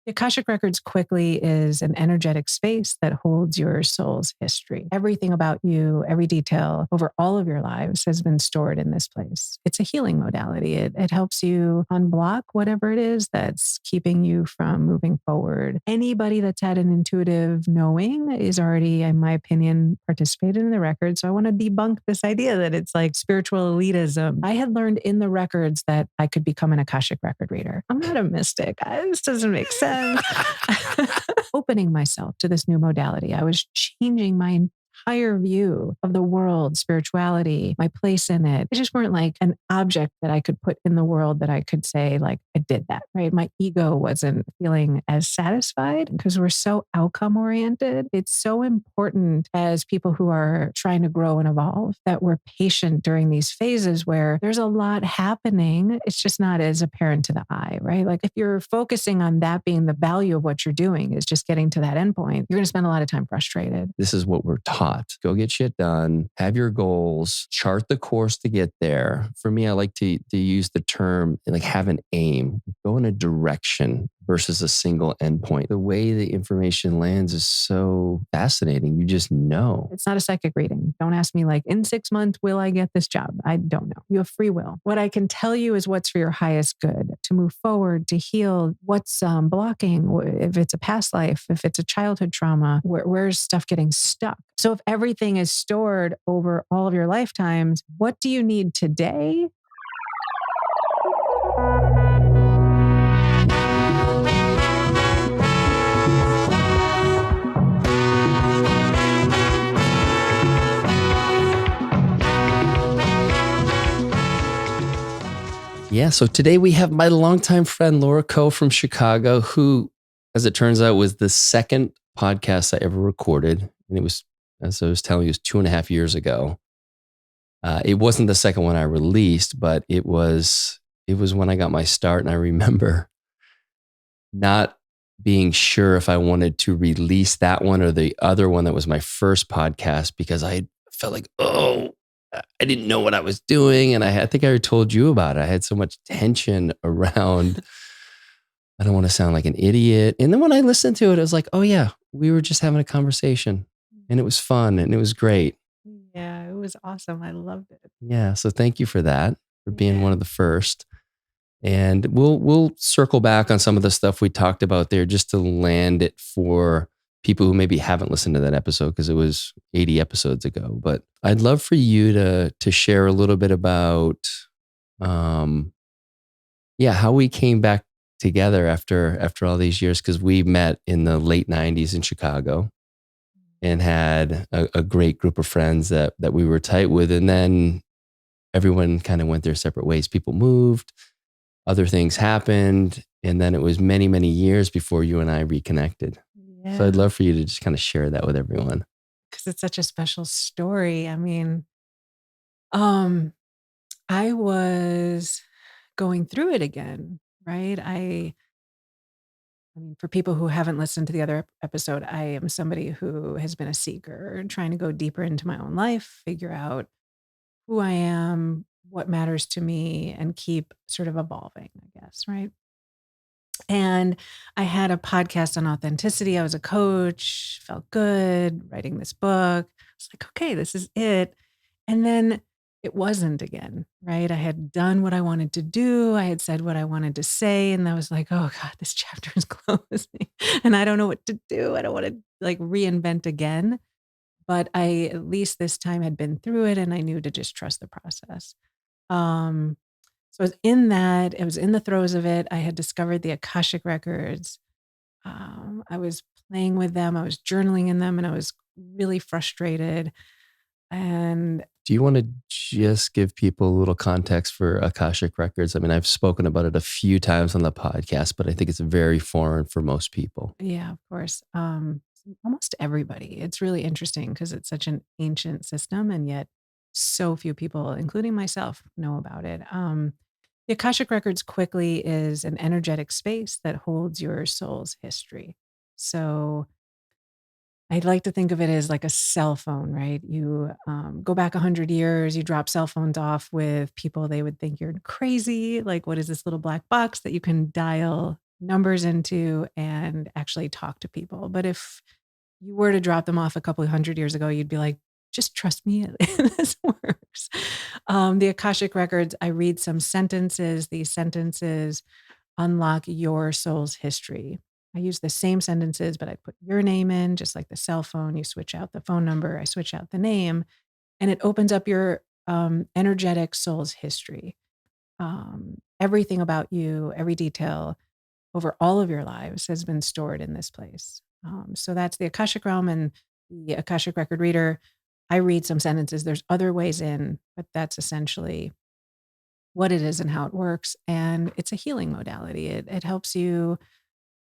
The Akashic Records quickly is an energetic space that holds your soul's history. Everything about you, every detail over all of your lives has been stored in this place. It's a healing modality. It helps you unblock whatever it is that's keeping you from moving forward. Anybody that's had an intuitive knowing is already, in my opinion, participated in the record. So I want to debunk this idea that it's like spiritual elitism. I had learned in the records that I could become an Akashic record reader. I'm not a mystic. This doesn't make sense. Opening myself to this new modality, I was changing my entire view of the world, spirituality, my place in it. It just weren't like an object that I could put in the world that I could say, like, I did that, right? My ego wasn't feeling as satisfied because we're so outcome oriented. It's so important as people who are trying to grow and evolve that we're patient during these phases where there's a lot happening. It's just not as apparent to the eye, right? Like if you're focusing on that being the value of what you're doing is just getting to that endpoint, you're going to spend a lot of time frustrated. This is what we're taught. Go get shit done, have your goals, chart the course to get there. For me, I like to use the term like have an aim, go in a direction versus a single endpoint. The way the information lands is so fascinating. You just know. It's not a psychic reading. Don't ask me like, in 6 months, will I get this job? I don't know. You have free will. What I can tell you is what's for your highest good, to move forward, to heal, what's blocking, if it's a past life, if it's a childhood trauma, where's stuff getting stuck? So if everything is stored over all of your lifetimes, what do you need today? Yeah, so today we have my longtime friend Laura Coe from Chicago, who, as it turns out, was the second podcast I ever recorded. And it was, as I was telling you, it was 2.5 years ago. It wasn't the second one I released, but it was when I got my start. And I remember not being sure if I wanted to release that one or the other one that was my first podcast, because I felt like, I didn't know what I was doing. And I think I already told you about it. I had so much tension around, I don't want to sound like an idiot. And then when I listened to it, I was like, oh yeah, we were just having a conversation and it was fun and it was great. Yeah, it was awesome. I loved it. Yeah. So thank you for that, for being one of the first. And we'll circle back on some of the stuff we talked about there just to land it for people who maybe haven't listened to that episode, because it was 80 episodes ago. But I'd love for you to share a little bit about, how we came back together after all these years, because we met in the late 90s in Chicago and had a great group of friends that we were tight with. And then everyone kind of went their separate ways. People moved, other things happened. And then it was many, many years before you and I reconnected. Yeah. So I'd love for you to just kind of share that with everyone. Because it's such a special story. I mean, I was going through it again, right? I mean, for people who haven't listened to the other episode, I am somebody who has been a seeker, trying to go deeper into my own life, figure out who I am, what matters to me, and keep sort of evolving, I guess, right? And I had a podcast on authenticity. I was a coach, felt good writing this book. I was like, okay, this is it. And then it wasn't again, right? I had done what I wanted to do. I had said what I wanted to say. And I was like, oh God, this chapter is closing and I don't know what to do. I don't want to like reinvent again. But I, at least this time, had been through it and I knew to just trust the process. So I was in that, I was in the throes of it. I had discovered the Akashic Records. I was playing with them. I was journaling in them and I was really frustrated. And do you want to just give people a little context for Akashic Records? I mean, I've spoken about it a few times on the podcast, but I think it's very foreign for most people. Yeah, of course. Almost everybody. It's really interesting because it's such an ancient system and yet so few people, including myself, know about it. The Akashic Records quickly is an energetic space that holds your soul's history. So I'd like to think of it as like a cell phone, right? You go back 100 years, you drop cell phones off with people, they would think you're crazy. Like, what is this little black box that you can dial numbers into and actually talk to people. But if you were to drop them off a couple of 100 years ago, you'd be like, just trust me, this works. The Akashic Records, I read some sentences. These sentences unlock your soul's history. I use the same sentences, but I put your name in, just like the cell phone. You switch out the phone number, I switch out the name, and it opens up your energetic soul's history. Everything about you, every detail over all of your lives has been stored in this place. So that's the Akashic Realm and the Akashic Record Reader. I read some sentences. There's other ways in, but that's essentially what it is and how it works. And it's a healing modality. It helps you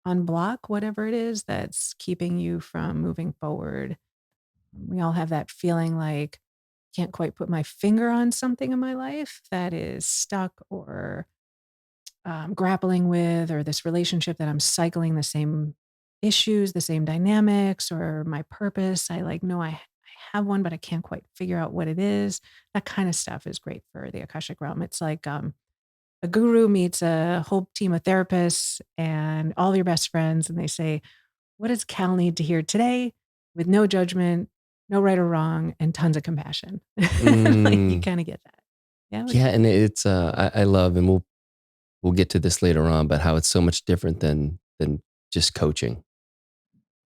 unblock whatever it is that's keeping you from moving forward. We all have that feeling like can't quite put my finger on something in my life that is stuck or grappling with, or this relationship that I'm cycling the same issues, the same dynamics, or my purpose. I like know I have one, but I can't quite figure out what it is. That kind of stuff is great for the Akashic Realm. It's like a guru meets a whole team of therapists and all your best friends, and they say, what does Cal need to hear today? With no judgment, no right or wrong, and tons of compassion. Like you Mm. kind of get that. Yeah. Yeah, and it's I love, and we'll get to this later on, but how it's so much different than just coaching.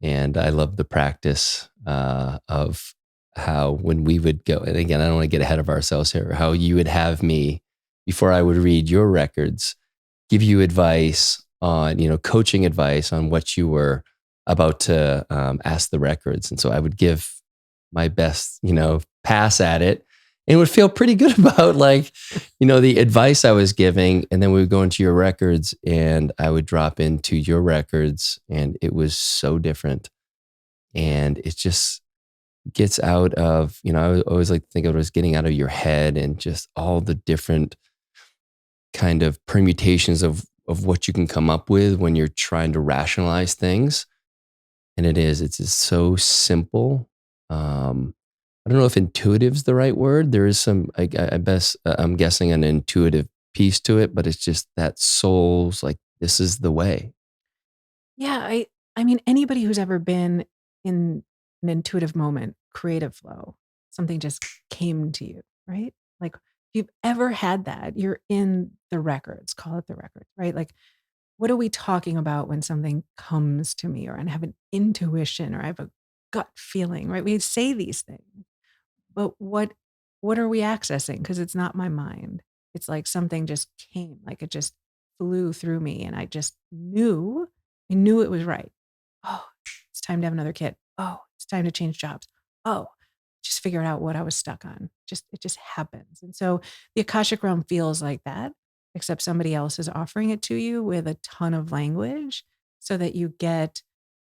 And I love the practice of how when we would go, and again, I don't want to get ahead of ourselves here, how you would have me before I would read your records, give you advice on, coaching advice on what you were about to ask the records. And so I would give my best, pass at it and would feel pretty good about like, the advice I was giving. And then we would go into your records and I would drop into your records and it was so different. And it just gets out of, I always like to think of it as getting out of your head and just all the different kind of permutations of what you can come up with when you're trying to rationalize things. And it's just so simple. I don't know if intuitive is the right word. There is some, I'm guessing an intuitive piece to it, but it's just that soul's like, this is the way. Yeah, I mean, anybody who's ever been in an intuitive moment, creative flow, something just came to you, right? Like if you've ever had that, you're in the records, call it the records, right? Like what are we talking about when something comes to me, or I have an intuition, or I have a gut feeling, right? We say these things, but what are we accessing? Because it's not my mind. It's like something just came, like it just flew through me, and I knew it was right. Oh, it's time to have another kid. Oh, it's time to change jobs. Oh, just figured out what I was stuck on. Just it just happens. And so the Akashic realm feels like that, except somebody else is offering it to you with a ton of language so that you get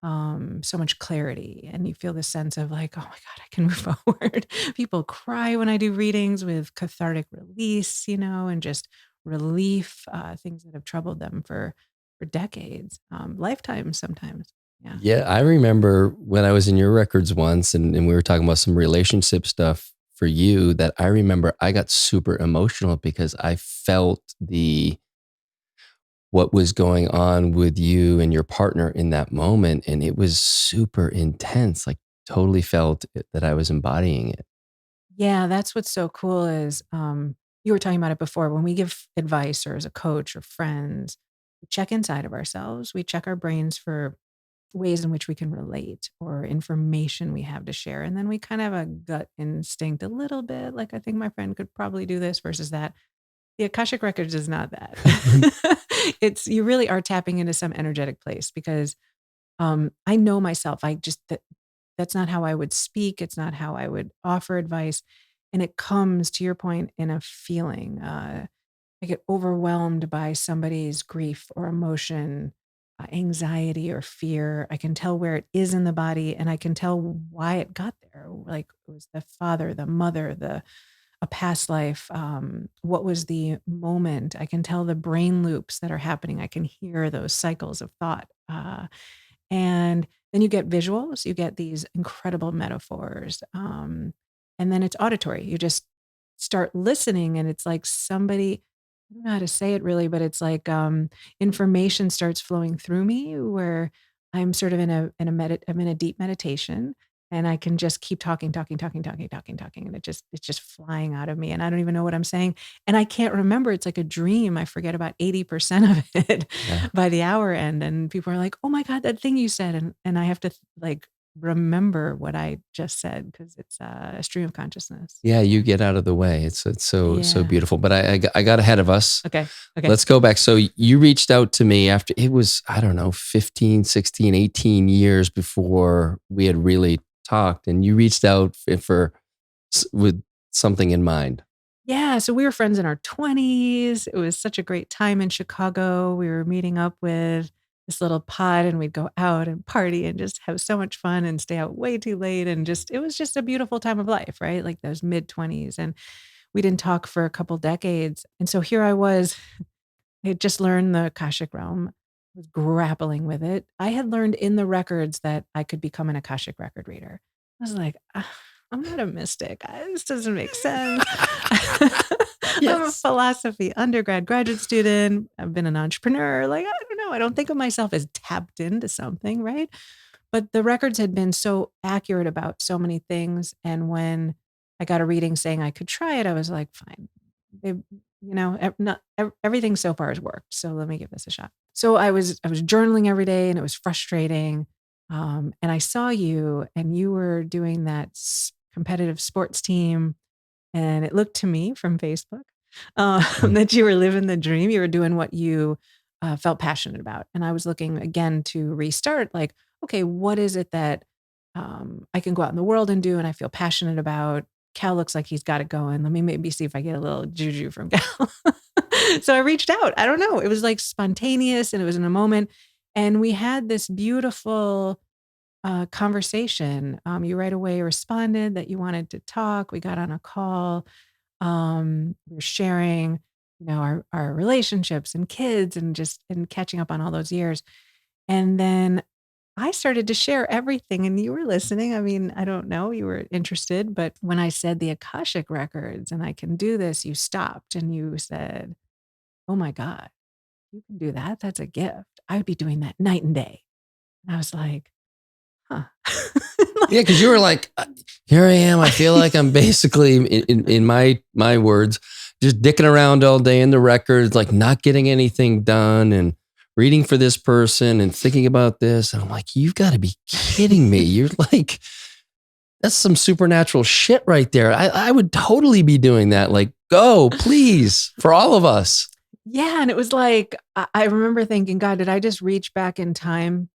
so much clarity and you feel this sense of like, oh my God, I can move forward. People cry when I do readings with cathartic release, and just relief, things that have troubled them for decades, lifetimes sometimes. Yeah. Yeah, I remember when I was in your records once and we were talking about some relationship stuff for you that I remember I got super emotional because I felt what was going on with you and your partner in that moment. And it was super intense, like totally felt that I was embodying it. Yeah, that's what's so cool is you were talking about it before. When we give advice or as a coach or friends, we check inside of ourselves. We check our brains for ways in which we can relate or information we have to share. And then we kind of have a gut instinct a little bit, like I think my friend could probably do this versus that. The Akashic Records is not that. It's you really are tapping into some energetic place because I know myself. That's not how I would speak. It's not how I would offer advice. And it comes to your point in a feeling. I get overwhelmed by somebody's grief or emotion, anxiety or fear. I can tell where it is in the body and I can tell why it got there. Like it was the father, the mother, a past life. What was the moment? I can tell the brain loops that are happening. I can hear those cycles of thought. And then you get visuals, you get these incredible metaphors. And then it's auditory. You just start listening, and it's like somebody. I don't know how to say it really, but it's like information starts flowing through me where I'm sort of I'm in a deep meditation and I can just keep talking, talking, talking, talking, talking, talking, and it's just flying out of me, and I don't even know what I'm saying, and I can't remember. It's like a dream. I forget about 80% of it Yeah. by the hour end, and people are like, "Oh my god, that thing you said," and I have to like remember what I just said because it's a stream of consciousness. Yeah, Yeah, you get out of the way. It's so yeah. beautiful. But I got ahead of us. Okay, okay. Let's go back. So you reached out to me after it was, I don't know, 15, 16, 18 years before we had really talked. And you reached out with something in mind. Yeah, so we were friends in our 20s. It was such a great time in Chicago. We were meeting up with this little pod and we'd go out and party and just have so much fun and stay out way too late and just it was just a beautiful time of life, right? Like those mid 20s and we didn't talk for a couple decades. And so here I was, I had just learned the Akashic realm, was grappling with it. I had learned in the records that I could become an Akashic record reader. I was like, I'm not a mystic. This doesn't make sense. I'm a Yes. philosophy undergrad, graduate student. I've been an entrepreneur. Like, I don't know. I don't think of myself as tapped into something, right? But the records had been so accurate about so many things. And when I got a reading saying I could try it, I was like, fine. They, not everything so far has worked. So let me give this a shot. So I was journaling every day and it was frustrating. And I saw you and you were doing that competitive sports team. And it looked to me from Facebook Mm. that you were living the dream. You were doing what you felt passionate about. And I was looking again to restart like, okay, what is it that I can go out in the world and do and I feel passionate about? Cal looks like he's got it going. Let me maybe see if I get a little juju from Cal. So I reached out. I don't know. It was like spontaneous and it was in a moment. And we had this beautiful conversation. You right away responded that you wanted to talk. We got on a call. We were sharing, our relationships and kids and just and catching up on all those years. And then I started to share everything and you were listening. I mean, I don't know, you were interested, but when I said the Akashic records and I can do this, you stopped and you said, "Oh my God, you can do that? That's a gift. I would be doing that night and day." And I was like, huh. Yeah, because you were like, here I am. I feel like I'm basically, in my words, just dicking around all day in the records, like not getting anything done and reading for this person and thinking about this. And I'm like, you've got to be kidding me. You're like, that's some supernatural shit right there. I would totally be doing that. Like, go, please, for all of us. Yeah. And it was like, I remember thinking, God, did I just reach back in time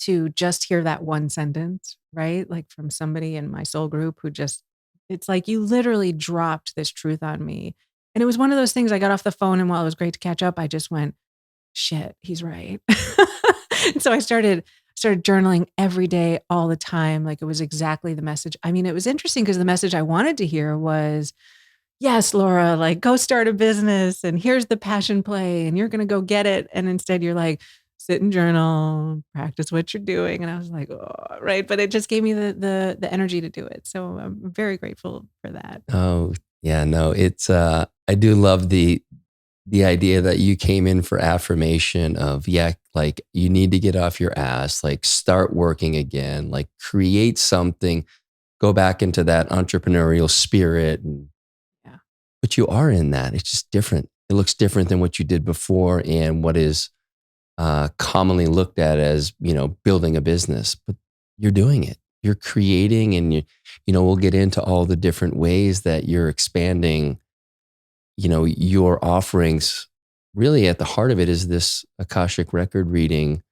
to just hear that one sentence, right? Like from somebody in my soul group who just, it's like you literally dropped this truth on me. And it was one of those things I got off the phone and while it was great to catch up, I just went, shit, he's right. And so I started journaling every day, all the time. Like it was exactly the message. I mean, it was interesting because the message I wanted to hear was, yes, Laura, like go start a business and here's the passion play and you're going to go get it. And instead you're like, sit and journal, practice what you're doing. And I was like, oh, right. But it just gave me the energy to do it. So I'm very grateful for that. Oh, yeah, no, it's, I do love the idea that you came in for affirmation of, yeah, like you need to get off your ass, like start working again, like create something, go back into that entrepreneurial spirit. And, Yeah. but you are in that. It's just different. It looks different than what you did before and what is commonly looked at as, building a business. But you're doing it. You're creating and we'll get into all the different ways that you're expanding your offerings. Really at the heart of it is this Akashic record reading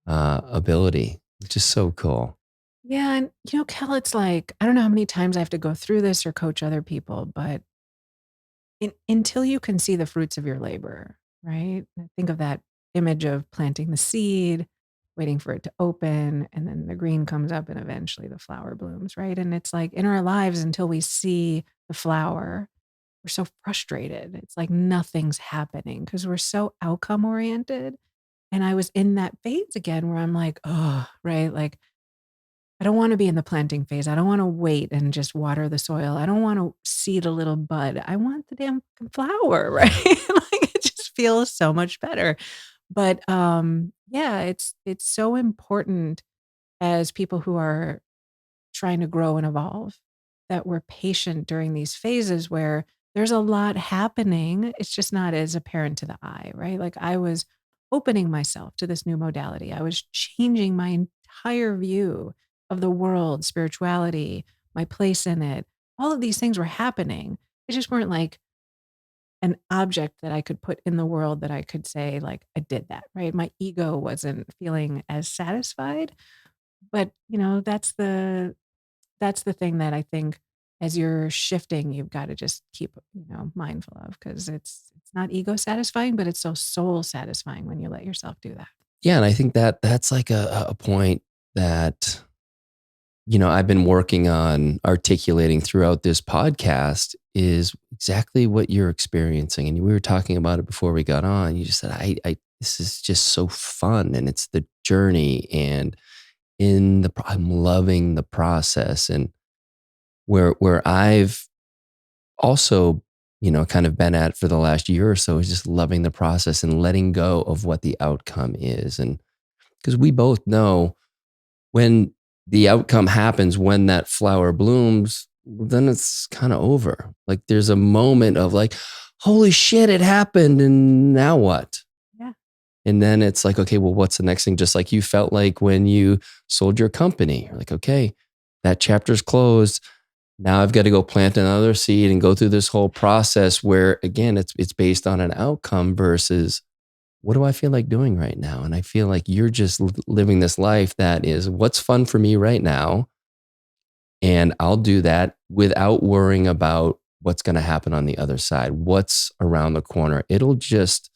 ability, which is so cool. Yeah. And, Kel, it's like, I don't know how many times I have to go through this or coach other people, but until you can see the fruits of your labor, right? I think of that image of planting the seed, waiting for it to open, and then the green comes up and eventually the flower blooms, right? And it's like in our lives, until we see the flower, we're so frustrated. It's like nothing's happening because we're so outcome oriented. And I was in that phase again where I'm like, oh, right. Like I don't want to be in the planting phase. I don't want to wait and just water the soil. I don't want to seed a little bud. I want the damn flower, right? Like it just feels so much better. But yeah, it's so important as people who are trying to grow and evolve that we're patient during these phases where there's a lot happening. It's just not as apparent to the eye, right? Like I was opening myself to this new modality. I was changing my entire view of the world, spirituality, my place in it. All of these things were happening. They just weren't like an object that I could put in the world that I could say, like, I did that, right? My ego wasn't feeling as satisfied. But, that's the thing that I think as you're shifting, you've got to just keep, mindful of because it's not ego satisfying, but it's so soul satisfying when you let yourself do that. Yeah. And I think that that's like a point that, I've been working on articulating throughout this podcast is exactly what you're experiencing. And we were talking about it before we got on. You just said, this is just so fun and it's the journey and I'm loving the process. And where I've also, kind of been at for the last year or so is just loving the process and letting go of what the outcome is. And because we both know when the outcome happens, when that flower blooms, then it's kind of over. Like there's a moment of like, holy shit, it happened. And now what? Yeah. And then it's like, okay, well, what's the next thing? Just like you felt like when you sold your company, you're like, okay, that chapter's closed. Now I've got to go plant another seed and go through this whole process where again, it's based on an outcome versus what do I feel like doing right now? And I feel like you're just living this life that is what's fun for me right now. And I'll do that without worrying about what's going to happen on the other side, what's around the corner. It'll just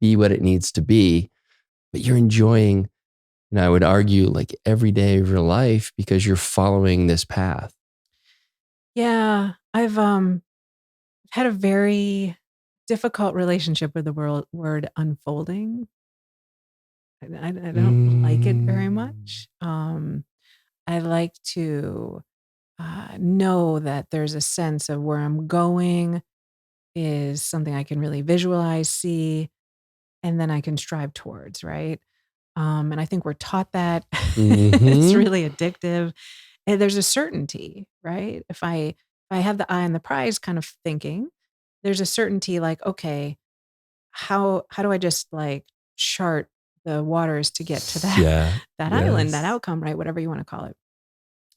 be what it needs to be. But you're enjoying, I would argue, like every day of your life because you're following this path. Yeah. I've had a very difficult relationship with the word unfolding. I don't like it very much. I like to know that there's a sense of where I'm going is something I can really visualize, see, and then I can strive towards, right? And I think we're taught that. It's Mm-hmm. really addictive. And there's a certainty, right? If I have the eye on the prize kind of thinking, there's a certainty like, okay, how do I just like chart the waters to get to that Yeah. that island, that Yes. outcome, right? Whatever you want to call it.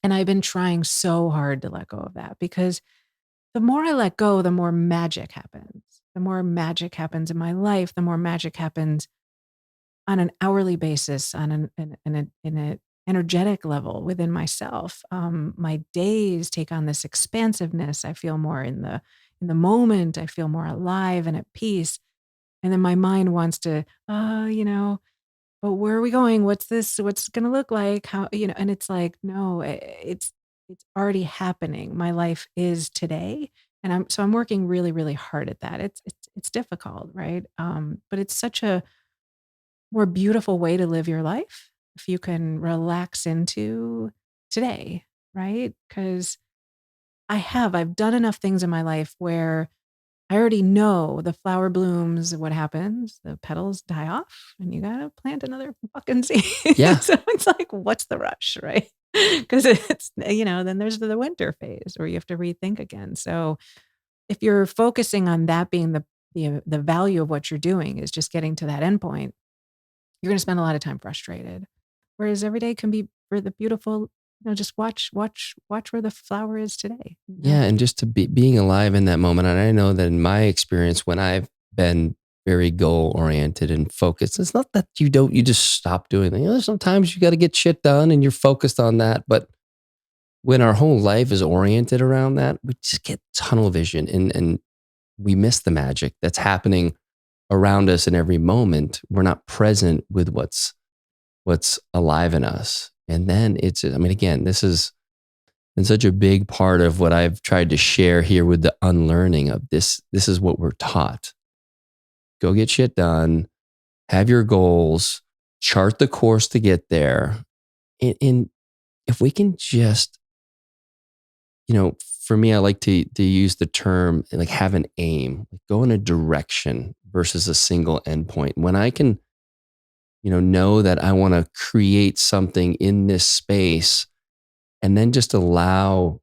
And I've been trying so hard to let go of that because the more I let go, the more magic happens. The more magic happens in my life, the more magic happens on an hourly basis, on an energetic level within myself. My days take on this expansiveness. I feel more in the moment. I feel more alive and at peace. And then my mind wants to, but where are we going? What's this? What's it going to look like? How, and it's like, no, it's already happening. My life is today. And I'm working really, really hard at that. It's difficult, right? But it's such a more beautiful way to live your life if you can relax into today, right? Because I've done enough things in my life where I already know the flower blooms, what happens, the petals die off, and you gotta plant another fucking seed. Yeah. So it's like, what's the rush, right? Because then there's the winter phase where you have to rethink again. So if you're focusing on that being the value of what you're doing is just getting to that endpoint, you're gonna spend a lot of time frustrated. Whereas every day can be for the beautiful, just watch where the flower is today. Yeah. And just to being alive in that moment. And I know that in my experience, when I've been very goal oriented and focused, it's not that you just stop doing things. Sometimes you got to get shit done and you're focused on that. But when our whole life is oriented around that, we just get tunnel vision and we miss the magic that's happening around us in every moment. We're not present with what's alive in us. And then again, this is been such a big part of what I've tried to share here with the unlearning of this. This is what we're taught. Go get shit done, have your goals, chart the course to get there. And if we can just, for me, I like to use the term like have an aim, like go in a direction versus a single endpoint. When I can, know that I want to create something in this space and then just allow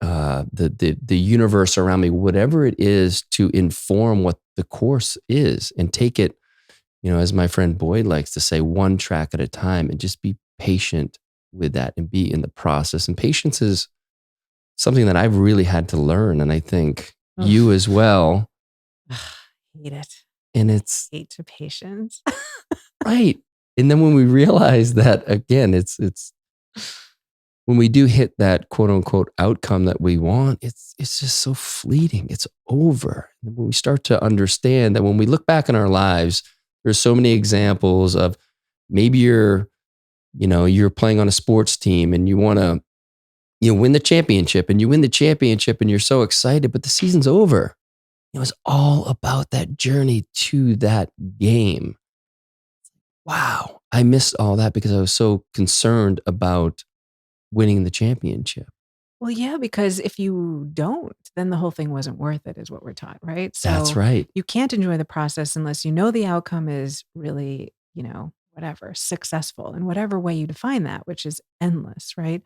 the universe around me, whatever it is, to inform what the course is, and take it, as my friend Boyd likes to say, one track at a time, and just be patient with that and be in the process. And patience is something that I've really had to learn, and I think you as well. Hate it. And it's hate to patience. right. And then when we realize that, again, it's when we do hit that quote unquote outcome that we want, it's just so fleeting. It's over. And when we start to understand that when we look back in our lives, there's so many examples of maybe you're playing on a sports team and you want to, win the championship, and you win the championship and you're so excited, but the season's over. It was all about that journey to that game. Wow. I missed all that because I was so concerned about winning the championship. Well, yeah, because if you don't, then the whole thing wasn't worth it, is what we're taught, right? That's So right. you can't enjoy the process unless you know the outcome is really, whatever, successful in whatever way you define that, which is endless, right?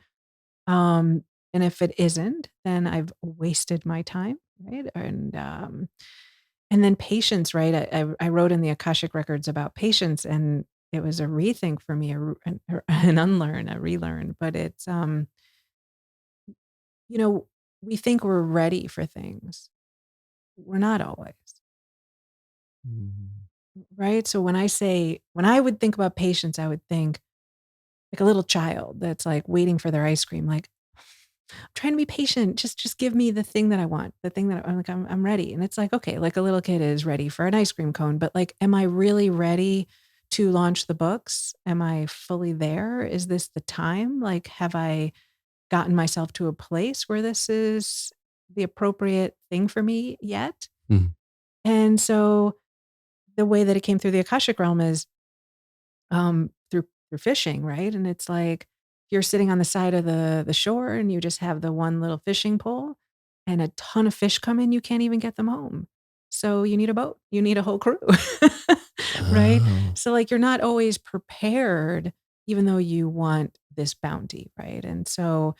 And if it isn't, then I've wasted my time, right? And then patience, right? I wrote in the Akashic records about patience, and it was a rethink for me, an unlearn, a relearn. But it's you know, we think we're ready for things. We're not always, Mhm. right? So when I would think about patience, I would think like a little child that's like waiting for their ice cream, like, I'm trying to be patient. Just give me the thing that I want, the thing that I'm like, I'm ready. And it's like, okay, like a little kid is ready for an ice cream cone, but like, am I really ready to launch the books? Am I fully there? Is this the time? Like, have I gotten myself to a place where this is the appropriate thing for me yet? Mhm. And so the way that it came through the Akashic realm is through fishing, right? And it's like you're sitting on the side of the shore and you just have the one little fishing pole and a ton of fish come in, you can't even get them home. So you need a boat, you need a whole crew. Right? Oh. So like you're not always prepared even though you want this bounty, right? And so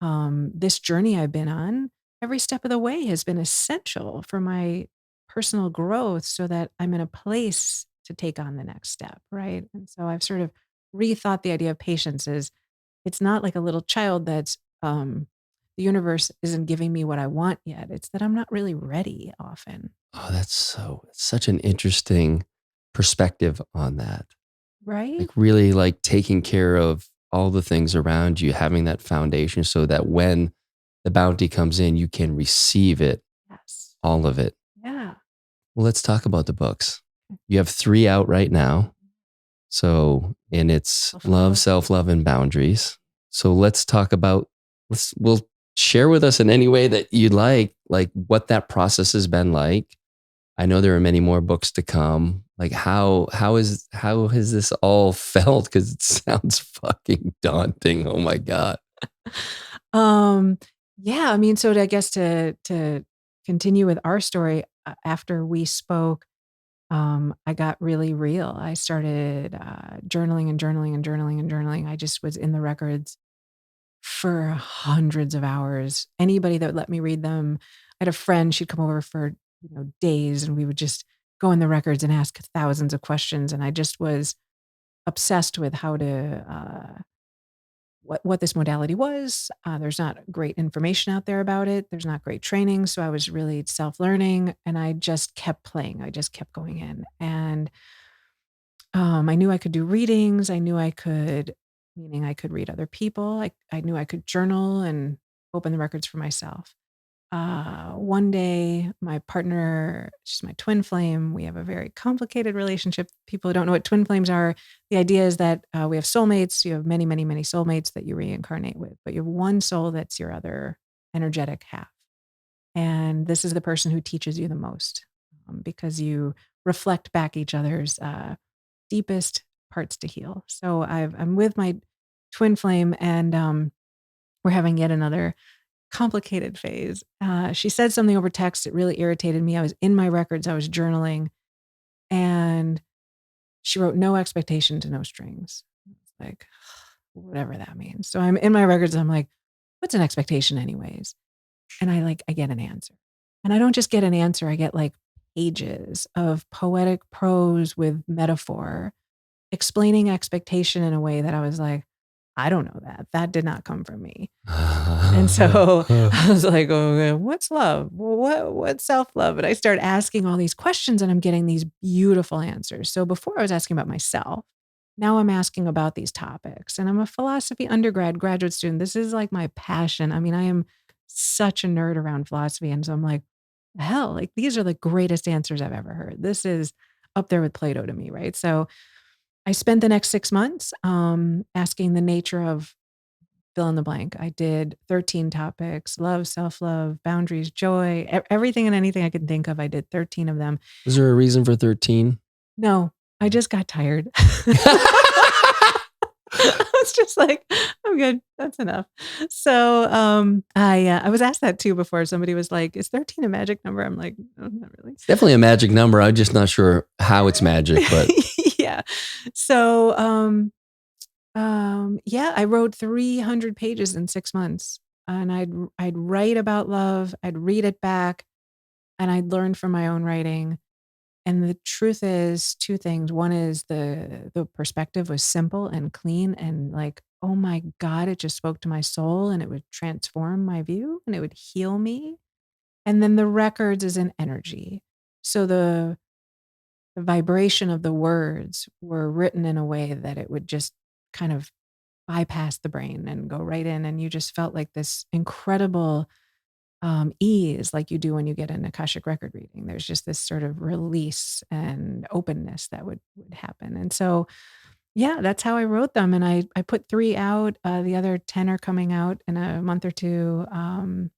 this journey I've been on, every step of the way has been essential for my personal growth so that I'm in a place to take on the next step, right? And so I've sort of rethought the idea of patience is it's not like a little child that's the universe isn't giving me what I want yet. It's that I'm not really ready often, Oh, such an interesting perspective on that. right? Like really like taking care of all the things around you, having that foundation so that when the bounty comes in, you can receive it, Yes. all of it. Yeah. Well, let's talk about the books. You have 3 out right now. So, and it's Love, Self-Love, and Boundaries. So let's talk about, we'll share with us in any way that you'd like what that process has been like. I know there are many more books to come. Like how has this all felt? Because it sounds fucking daunting. Oh my God. Um, yeah, I mean, so I guess to continue with our story, after we spoke, I got really real. I started journaling and journaling and journaling and journaling. I just was in the records for hundreds of hours. Anybody that would let me read them, I had a friend, she'd come over for, days and we would just go in the records and ask thousands of questions. And I just was obsessed with how to what this modality was. There's not great information out there about it. There's not great training. So I was really self-learning and I just kept playing. I just kept going in. And I knew I could do readings. I knew I could, meaning I could read other people. I knew I could journal and open the records for myself. One day, my partner, she's my twin flame. We have a very complicated relationship. People who don't know what twin flames are, the idea is that we have soulmates. You have many, many, many soulmates that you reincarnate with, but you have one soul that's your other energetic half. And this is the person who teaches you the most because you reflect back each other's deepest parts to heal. So I'm with my twin flame, and we're having yet another complicated phase. She said something over text that really irritated me. I was in my records, I was journaling, and she wrote no expectation to no strings. It's like, whatever that means. So I'm in my records, and I'm like, what's an expectation anyways? And I get an answer. And I don't just get an answer, I get like pages of poetic prose with metaphor explaining expectation in a way that I was like, I don't know that. That did not come from me. And so I was like, oh, what's love? What's self-love? And I start asking all these questions, and I'm getting these beautiful answers. So before I was asking about myself, now I'm asking about these topics. And I'm a philosophy graduate student. This is like my passion. I mean, I am such a nerd around philosophy. And so I'm like, hell, like these are the greatest answers I've ever heard. This is up there with Plato to me, right? So I spent the next 6 months asking the nature of fill in the blank. I did 13 topics: love, self-love, boundaries, joy, everything and anything I could think of. I did 13 of them. Is there a reason for 13? No, I just got tired. I was just like, I'm good. That's enough. So I was asked that too before. Somebody was like, is 13 a magic number? I'm like, no, not really. It's definitely a magic number. I'm just not sure how it's magic, but yeah. So yeah, I wrote 300 pages in 6 months, and I'd write about love, I'd read it back, and I'd learn from my own writing. And the truth is two things. One is the perspective was simple and clean, and like, oh my God, it just spoke to my soul, and it would transform my view, and it would heal me. And then the records is an energy. So the vibration of the words were written in a way that it would just kind of bypass the brain and go right in. And you just felt like this incredible ease, like you do when you get an Akashic record reading. There's just this sort of release and openness that would happen. And so, yeah, that's how I wrote them. And I put 3 out. The other 10 are coming out in a month or two. I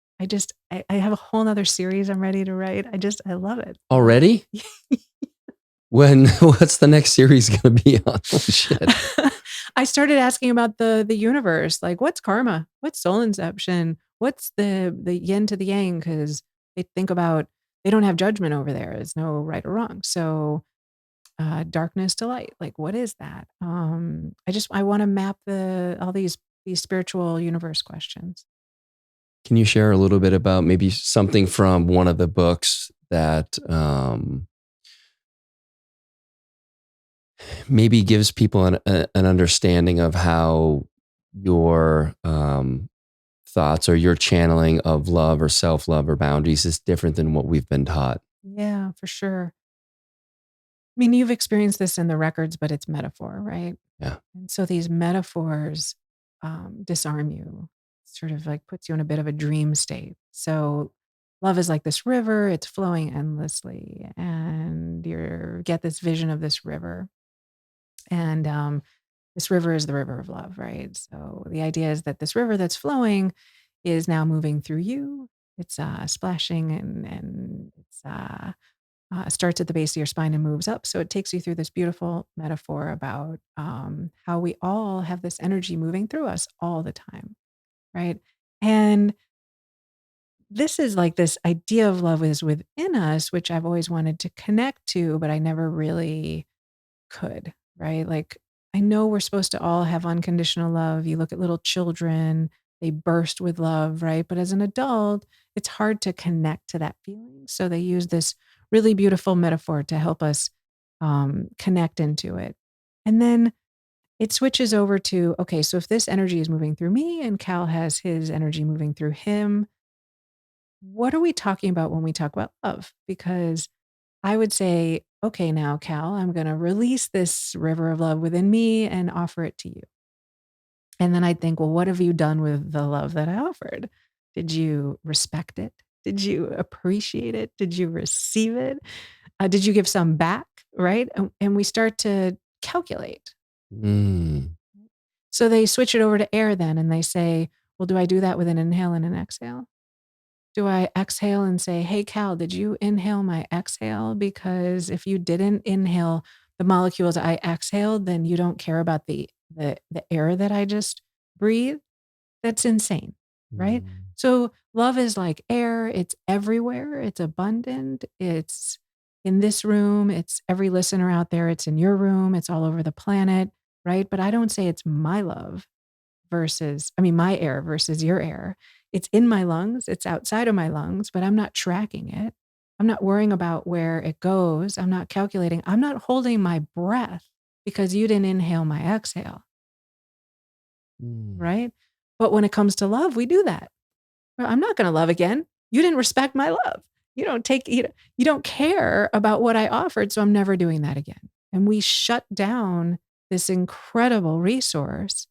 have a whole nother series I'm ready to write. I love it. already? What's the next series going to be on? Holy shit. I started asking about the universe, like what's karma? What's soul inception? What's the yin to the yang? Because they don't have judgment over there. There's no right or wrong. So darkness to light, like what is that? I want to map all these spiritual universe questions. Can you share a little bit about maybe something from one of the books that maybe gives people an understanding of how your thoughts or your channeling of love or self-love or boundaries is different than what we've been taught? Yeah, for sure. I mean, you've experienced this in the records, but it's metaphor, right? Yeah. And so these metaphors disarm you, sort of like puts you in a bit of a dream state. So love is like this river, it's flowing endlessly, and you get this vision of this river. And this river is the river of love, right? So the idea is that this river that's flowing is now moving through you. It's splashing, and it's starts at the base of your spine and moves up. So it takes you through this beautiful metaphor about how we all have this energy moving through us all the time, right? And this is like this idea of love is within us, which I've always wanted to connect to, but I never really could, right? Like, I know we're supposed to all have unconditional love. You look at little children, they burst with love, right? But as an adult, it's hard to connect to that feeling. So they use this really beautiful metaphor to help us connect into it. And then it switches over to, okay, so if this energy is moving through me and Cal has his energy moving through him, what are we talking about when we talk about love? Because I would say, okay, now, Cal, I'm going to release this river of love within me and offer it to you. And then I'd think, well, what have you done with the love that I offered? Did you respect it? Did you appreciate it? Did you receive it? Did you give some back? Right. And we start to calculate. Mm. So they switch it over to air then, and they say, well, do I do that with an inhale and an exhale? Do I exhale and say, hey, Cal, did you inhale my exhale? Because if you didn't inhale the molecules I exhaled, then you don't care about the air that I just breathe, that's insane, right? Mm. So love is like air. It's everywhere. It's abundant. It's in this room. It's every listener out there. It's in your room. It's all over the planet, right? But I don't say it's my love my air versus your air. It's in my lungs. It's outside of my lungs, but I'm not tracking it. I'm not worrying about where it goes. I'm not calculating. I'm not holding my breath because you didn't inhale my exhale, Mm. right? But when it comes to love, we do that. Well, I'm not going to love again. You didn't respect my love. You don't care about what I offered, so I'm never doing that again. And we shut down this incredible resource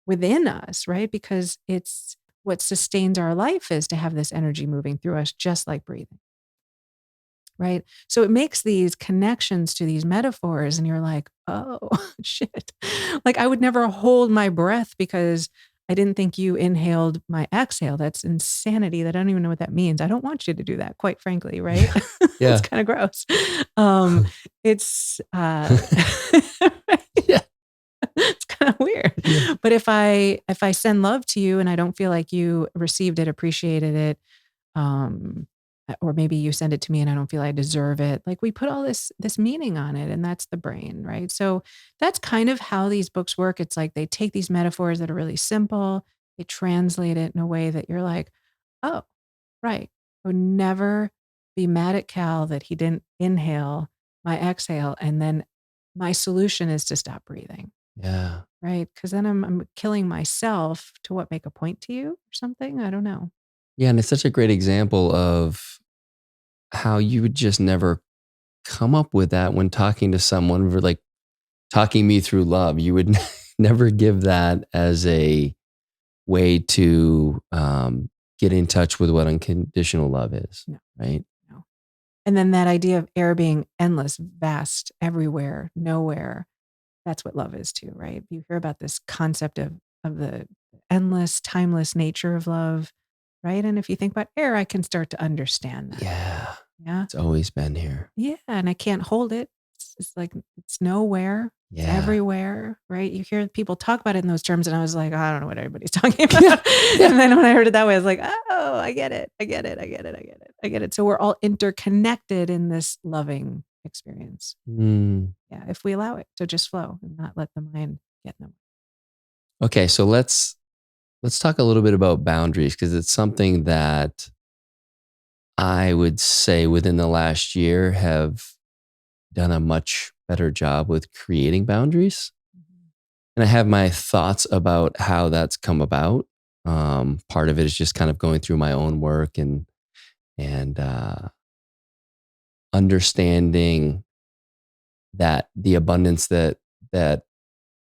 within us, right? Because it's what sustains our life is to have this energy moving through us, just like breathing, right? So it makes these connections to these metaphors, and you're like, oh, shit. Like I would never hold my breath because I didn't think you inhaled my exhale. That's insanity. That I don't even know what that means. I don't want you to do that, quite frankly, right? Yeah. It's kind of gross. It's Yeah. it's kind of weird. Yeah. But if I send love to you and I don't feel like you received it, appreciated it, or maybe you send it to me and I don't feel I deserve it, like we put all this meaning on it, and that's the brain, right? So that's kind of how these books work. It's like they take these metaphors that are really simple, they translate it in a way that you're like, oh, right. I would never be mad at Cal that he didn't inhale my exhale, and then my solution is to stop breathing. Yeah. Right, because then I'm killing myself to what, make a point to you or something? I don't know. Yeah. And it's such a great example of how you would just never come up with that when talking to someone for like talking me through love. You would never give that as a way to get in touch with what unconditional love is, No, right? no. And then that idea of air being endless, vast, everywhere, nowhere, that's what love is too, right? You hear about this concept of the endless, timeless nature of love, right? And if you think about air, I can start to understand that. Yeah. Yeah. It's always been here. Yeah, and I can't hold it. It's like it's nowhere. It's Yeah. everywhere, right? You hear people talk about it in those terms, and I was like, I don't know what everybody's talking about. Yeah. And then when I heard it that way, I was like, oh, I get it. I get it. I get it. I get it. I get it. So we're all interconnected in this loving experience. Mm. Yeah, if we allow it to just flow and not let the mind get in them. Okay, so let's talk a little bit about boundaries because it's something that I would say within the last year have done a much better job with creating boundaries. And I have my thoughts about how that's come about. Part of it is just kind of going through my own work and understanding that the abundance that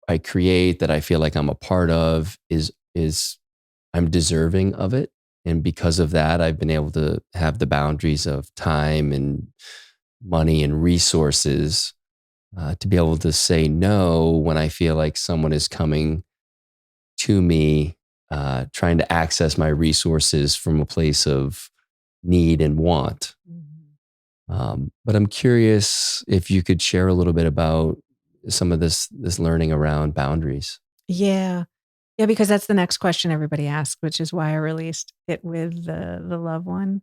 I create, that I feel like I'm a part of, is I'm deserving of it. And because of that, I've been able to have the boundaries of time and money and resources to be able to say no when I feel like someone is coming to me, trying to access my resources from a place of need and want. But I'm curious if you could share a little bit about some of this learning around boundaries. Yeah. Yeah, because that's the next question everybody asks, which is why I released it with the love one.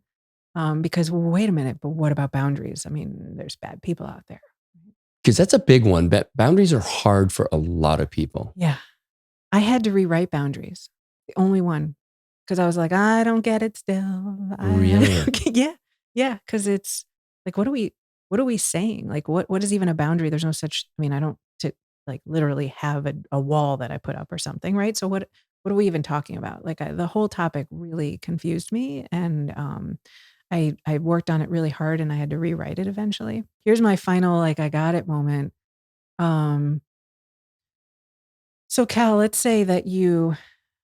Because well, wait a minute, but what about boundaries? I mean, there's bad people out there. Because that's a big one. Boundaries are hard for a lot of people. Yeah. I had to rewrite boundaries. The only one. Because I was like, I don't get it still. Really? Yeah. Yeah. Because it's like, what are we saying? Like, what is even a boundary? There's no such, I mean, I don't like literally have a wall that I put up or something, right? So what are we even talking about? Like the whole topic really confused me, and I worked on it really hard, and I had to rewrite it eventually. Here's my final like I got it moment. Um, so Cal, let's say that you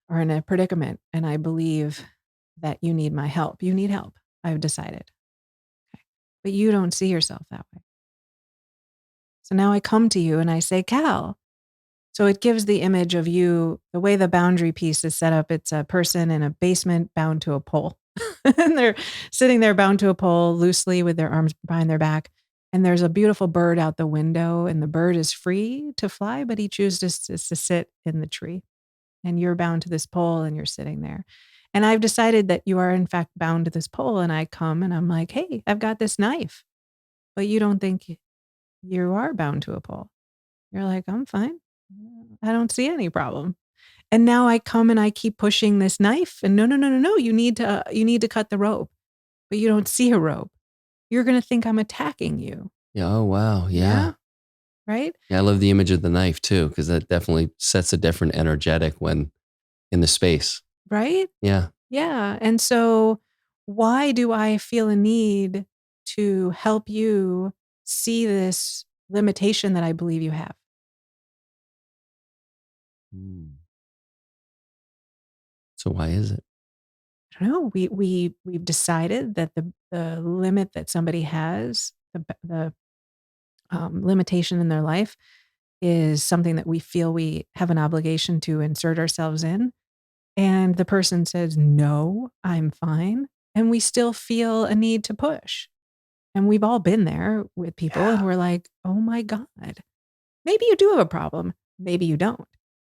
are in a predicament, and I believe that you need my help. You need help. I've decided, okay, but you don't see yourself that way. So now I come to you and I say, Cal. So it gives the image of you, the way the boundary piece is set up. It's a person in a basement bound to a pole. And they're sitting there bound to a pole loosely with their arms behind their back. And there's a beautiful bird out the window, and the bird is free to fly, but he chooses to sit in the tree. and you're bound to this pole and you're sitting there. And I've decided that you are in fact bound to this pole. And I come and I'm like, hey, I've got this knife, but you don't think you are bound to a pole. You're like, I'm fine. I don't see any problem. And now I come and I keep pushing this knife and no, you need to cut the rope, but you don't see a rope. You're going to think I'm attacking you. Yeah. Oh, wow. Yeah. Yeah. Right? Yeah. I love the image of the knife too, because that definitely sets a different energetic when in the space. Right? Yeah. Yeah. And so why do I feel a need to help you see this limitation that I believe you have? So why is it? I don't know. We've decided that the limit that somebody has, the limitation in their life, is something that we feel we have an obligation to insert ourselves in. And the person says, no, I'm fine. And we still feel a need to push. And we've all been there with people and we're like, oh my God, maybe you do have a problem. Maybe you don't.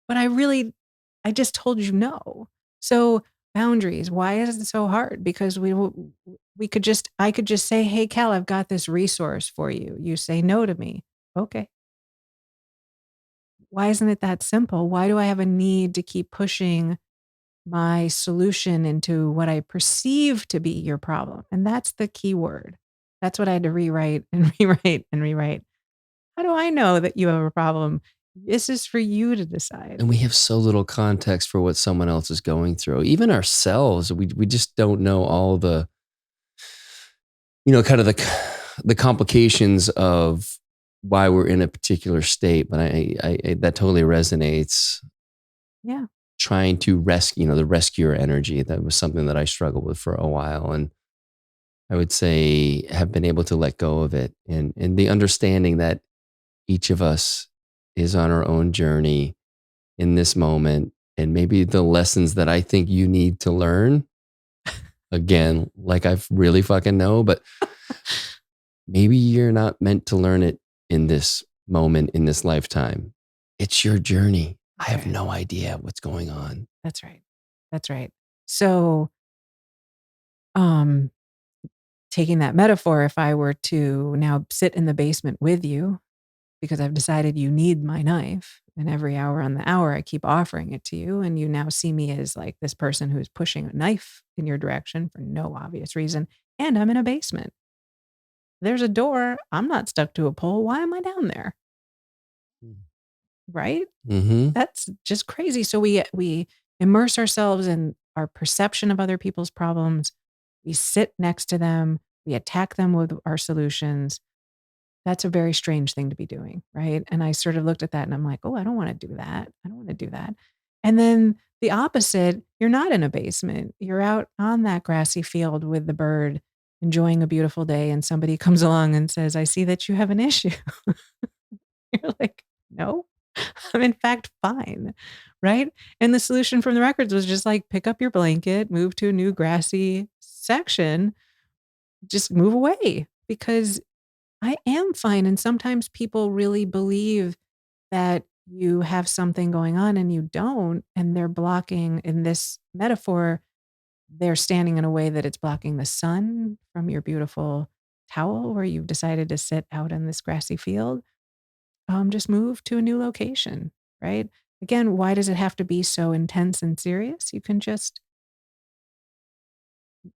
But I just told you no. So boundaries, why is it so hard? Because I could just say, hey, Cal, I've got this resource for you. You say no to me. Okay. Why isn't it that simple? Why do I have a need to keep pushing my solution into what I perceive to be your problem? And that's the key word. That's what I had to rewrite and rewrite and rewrite. How do I know that you have a problem? This is for you to decide. And we have so little context for what someone else is going through. Even ourselves, we just don't know all the, kind of the complications of why we're in a particular state. But I that totally resonates. Yeah. Trying to rescue, the rescuer energy. That was something that I struggled with for a while. And I would say have been able to let go of it. And the understanding that each of us is on our own journey in this moment. And maybe the lessons that I think you need to learn, again, like I really fucking know, but maybe you're not meant to learn it in this moment, in this lifetime. It's your journey. I have no idea what's going on. That's right. That's right. So, taking that metaphor, if I were to now sit in the basement with you, because I've decided you need my knife, and every hour on the hour, I keep offering it to you, and you now see me as like this person who's pushing a knife in your direction for no obvious reason, and I'm in a basement. There's a door. I'm not stuck to a pole. Why am I down there? Right? Mm-hmm. That's just crazy. So we immerse ourselves in our perception of other people's problems. We sit next to them. We attack them with our solutions. That's a very strange thing to be doing, right? And I sort of looked at that and I'm like, oh, I don't want to do that. I don't want to do that. And then the opposite, you're not in a basement. You're out on that grassy field with the bird, enjoying a beautiful day, and somebody comes along and says, I see that you have an issue. You're like, no, I'm in fact fine, right? And the solution from the records was just like, pick up your blanket, move to a new grassy section, just move away, because I am fine. And sometimes people really believe that you have something going on and you don't, and they're blocking, in this metaphor, they're standing in a way that it's blocking the sun from your beautiful towel where you've decided to sit out in this grassy field. Just move to a new location, right? Again, why does it have to be so intense and serious? You can just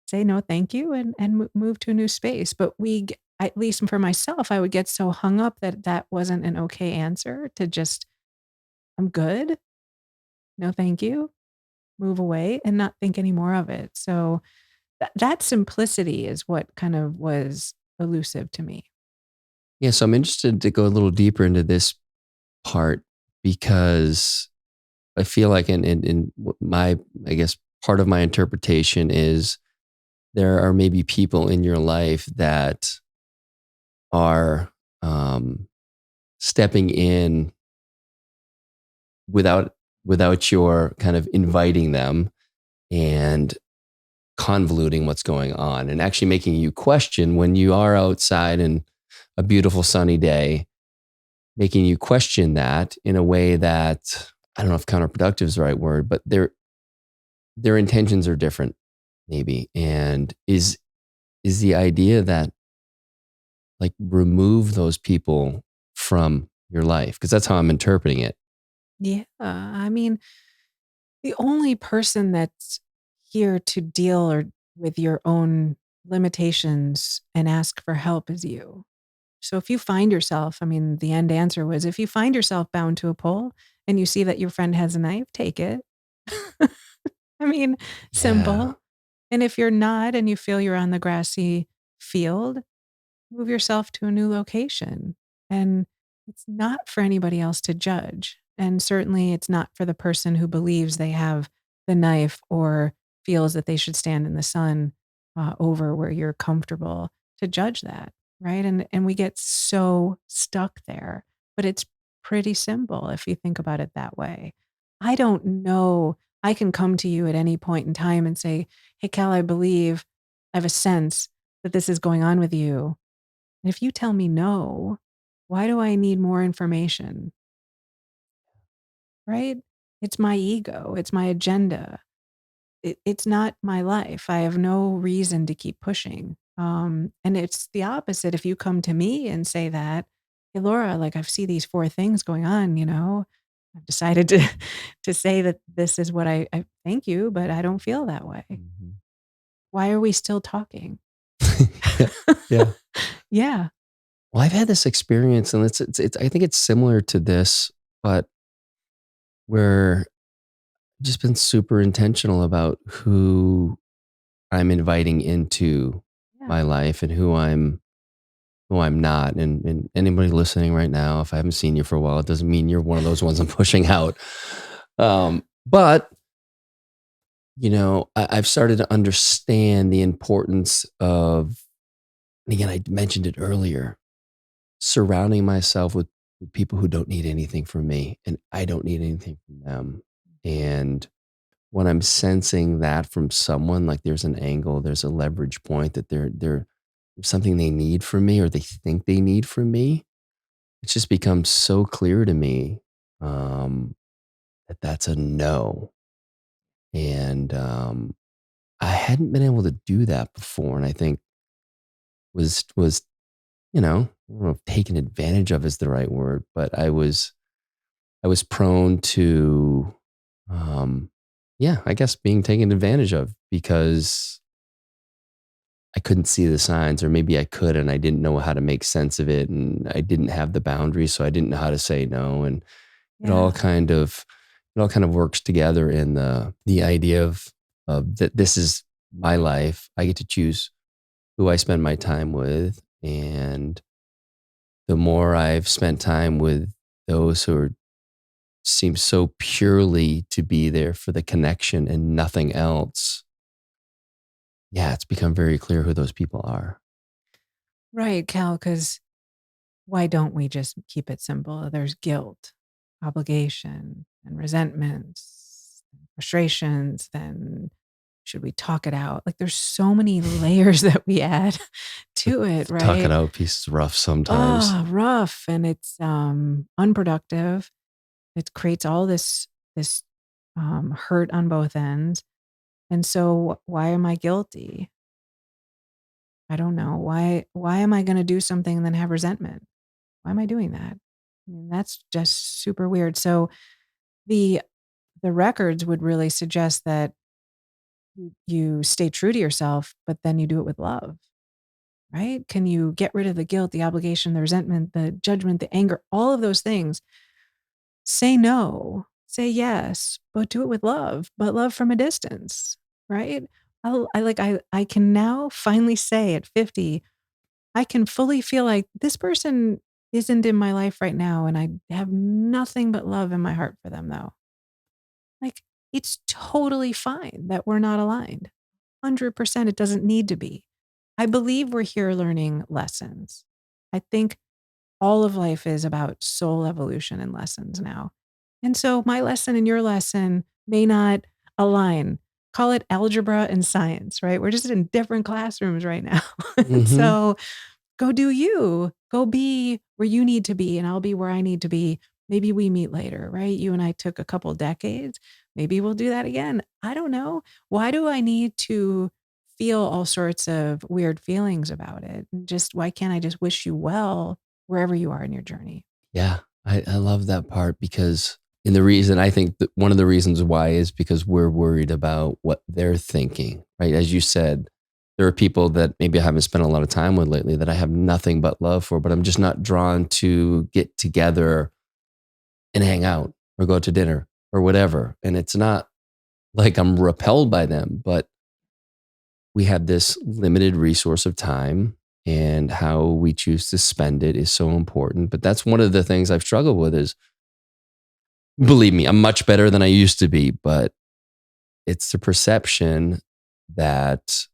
say no, thank you, and move to a new space. But at least for myself, I would get so hung up that that wasn't an okay answer to just, I'm good, no, thank you, move away, and not think any more of it. So that simplicity is what kind of was elusive to me. Yeah, so I'm interested to go a little deeper into this part because I feel like in my, I guess, part of my interpretation is there are maybe people in your life that are stepping in without your kind of inviting them and convoluting what's going on and actually making you question when you are outside in a beautiful sunny day, making you question that in a way that I don't know if counterproductive is the right word, but their intentions are different, maybe. And is the idea that like remove those people from your life? Because that's how I'm interpreting it. Yeah. I mean, the only person that's here to deal or with your own limitations and ask for help is you. So if you find yourself, I mean, the end answer was if you find yourself bound to a pole and you see that your friend has a knife, take it. I mean, Yeah. simple. And if you're not and you feel you're on the grassy field, move yourself to a new location. And it's not for anybody else to judge. And certainly it's not for the person who believes they have the knife or feels that they should stand in the sun over where you're comfortable to judge that. Right. And we get so stuck there, but it's pretty simple if you think about it that way. I don't know. I can come to you at any point in time and say, hey, Cal, I believe I have a sense that this is going on with you. And if you tell me no, why do I need more information? Right? It's my ego, it's my agenda. It's not my life. I have no reason to keep pushing. And it's the opposite. If you come to me and say that, hey, Laura, like I see these four things going on, I've decided to to say that this is what I thank you, but I don't feel that way. Mhm. Why are we still talking? Yeah. Yeah. Yeah. Well, I've had this experience, and it's I think it's similar to this, but where I've just been super intentional about who I'm inviting into Yeah. my life and who I'm not. And anybody listening right now, if I haven't seen you for a while, it doesn't mean you're one of those ones I'm pushing out. But I've started to understand the importance of, and again, I mentioned it earlier, surrounding myself with people who don't need anything from me and I don't need anything from them. And when I'm sensing that from someone, like there's an angle, there's a leverage point that there's something they need from me or they think they need from me, it's just become so clear to me um, that that's a no. And I hadn't been able to do that before, and I think was I don't know if taken advantage of is the right word, but I was prone to, um, yeah, I guess being taken advantage of because I couldn't see the signs, or maybe I could and I didn't know how to make sense of it, and I didn't have the boundaries, so I didn't know how to say no, and it all Yeah. kind of it all kind of works together in the idea of that this is my life. I get to choose who I spend my time with, and the more I've spent time with those who seem so purely to be there for the connection and nothing else, yeah, it's become very clear who those people are. Right, Cal, because why don't we just keep it simple? There's guilt, obligation, and resentments, frustrations. Then should we talk it out? Like there's so many layers that we add The, to it, the talk it right? out piece is rough sometimes. Oh, rough, and it's unproductive. It creates all this hurt on both ends. And so why am I guilty? I don't know. Why am I going to do something and then have resentment? Why am I doing that? I mean, that's just super weird. So the the records would really suggest that you stay true to yourself, but then you do it with love, right? Can you get rid of the guilt, the obligation, the resentment, the judgment, the anger, all of those things? Say no, say yes, but do it with love, but love from a distance, right? I can now finally say at 50, I can fully feel like this person isn't in my life right now, and I have nothing but love in my heart for them, though. Like, it's totally fine that we're not aligned. 100%, it doesn't need to be. I believe we're here learning lessons. I think all of life is about soul evolution and lessons now. And so my lesson and your lesson may not align. Call it algebra and science, right? We're just in different classrooms right now. And Hmm. so go do you. Go be where you need to be, and I'll be where I need to be. Maybe we meet later, right? You and I took a couple decades. Maybe we'll do that again. I don't know. Why do I need to feel all sorts of weird feelings about it? Just why can't I just wish you well wherever you are in your journey? Yeah, I love that part because and the reason I think that one of the reasons why is because we're worried about what they're thinking, right? As you said, there are people that maybe I haven't spent a lot of time with lately that I have nothing but love for, but I'm just not drawn to get together and hang out or go to dinner or whatever. And it's not like I'm repelled by them, but we have this limited resource of time and how we choose to spend it is so important. But that's one of the things I've struggled with is believe me, I'm much better than I used to be, but it's the perception that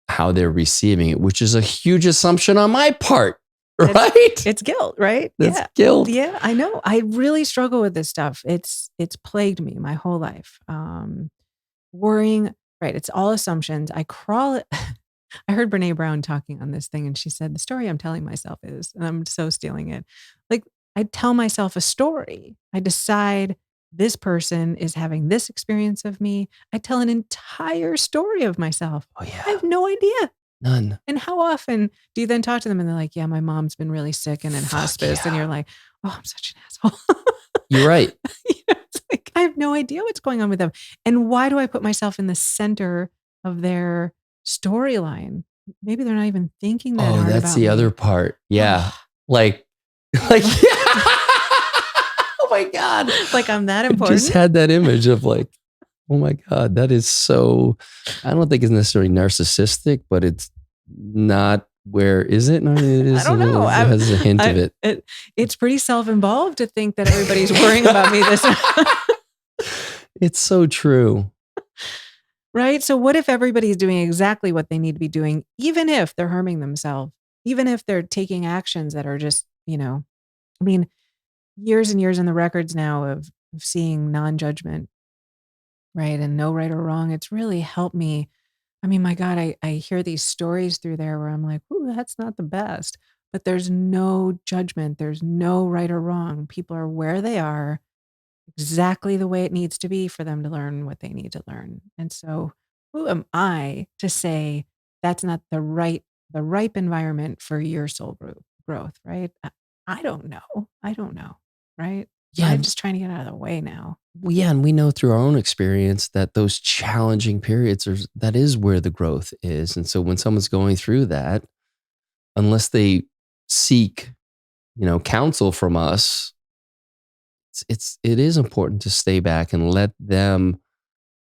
how they're receiving it, which is a huge assumption on my part, right? It's guilt, right? That's Yeah. guilt. Yeah, I know. I really struggle with this stuff. It's plagued me my whole life. Worrying, right? It's all assumptions. I crawl. I heard Brene Brown talking on this thing, and she said the story I'm telling myself is, and I'm so stealing it. Like I tell myself a story. I decide this person is having this experience of me. I tell an entire story of myself. Oh I yeah, have no idea. none. And how often do you then talk to them and they're like, yeah, my mom's been really sick and in Fuck hospice. And yeah. you're like, oh, I'm such an asshole. You're right. You know, it's like, I have no idea what's going on with them. And why do I put myself in the center of their storyline? Maybe they're not even thinking that Oh, hard that's about the me. other part. Yeah. Like, oh my God. Like I'm that I important. just had that image of like, oh my God, that is so, I don't think it's necessarily narcissistic, but it's not where is it? No, it is I don't a little, know. it has a hint of it. It's pretty self-involved to think that everybody's worrying about me this It's so true. right? So what if everybody's doing exactly what they need to be doing, even if they're harming themselves, even if they're taking actions that are just, I mean, years and years in the records now of seeing non-judgment, right? And no right or wrong. It's really helped me. I mean, my God, I hear these stories through there where I'm like, ooh, that's not the best. But there's no judgment. There's no right or wrong. People are where they are, exactly the way it needs to be for them to learn what they need to learn. And so who am I to say that's not the ripe environment for your soul growth, right? I don't know. I don't know, right? Yeah. I'm just trying to get out of the way now. Well, yeah, and we know through our own experience that those challenging periods that is where the growth is. And so when someone's going through that, unless they seek, counsel from us, it is important to stay back and let them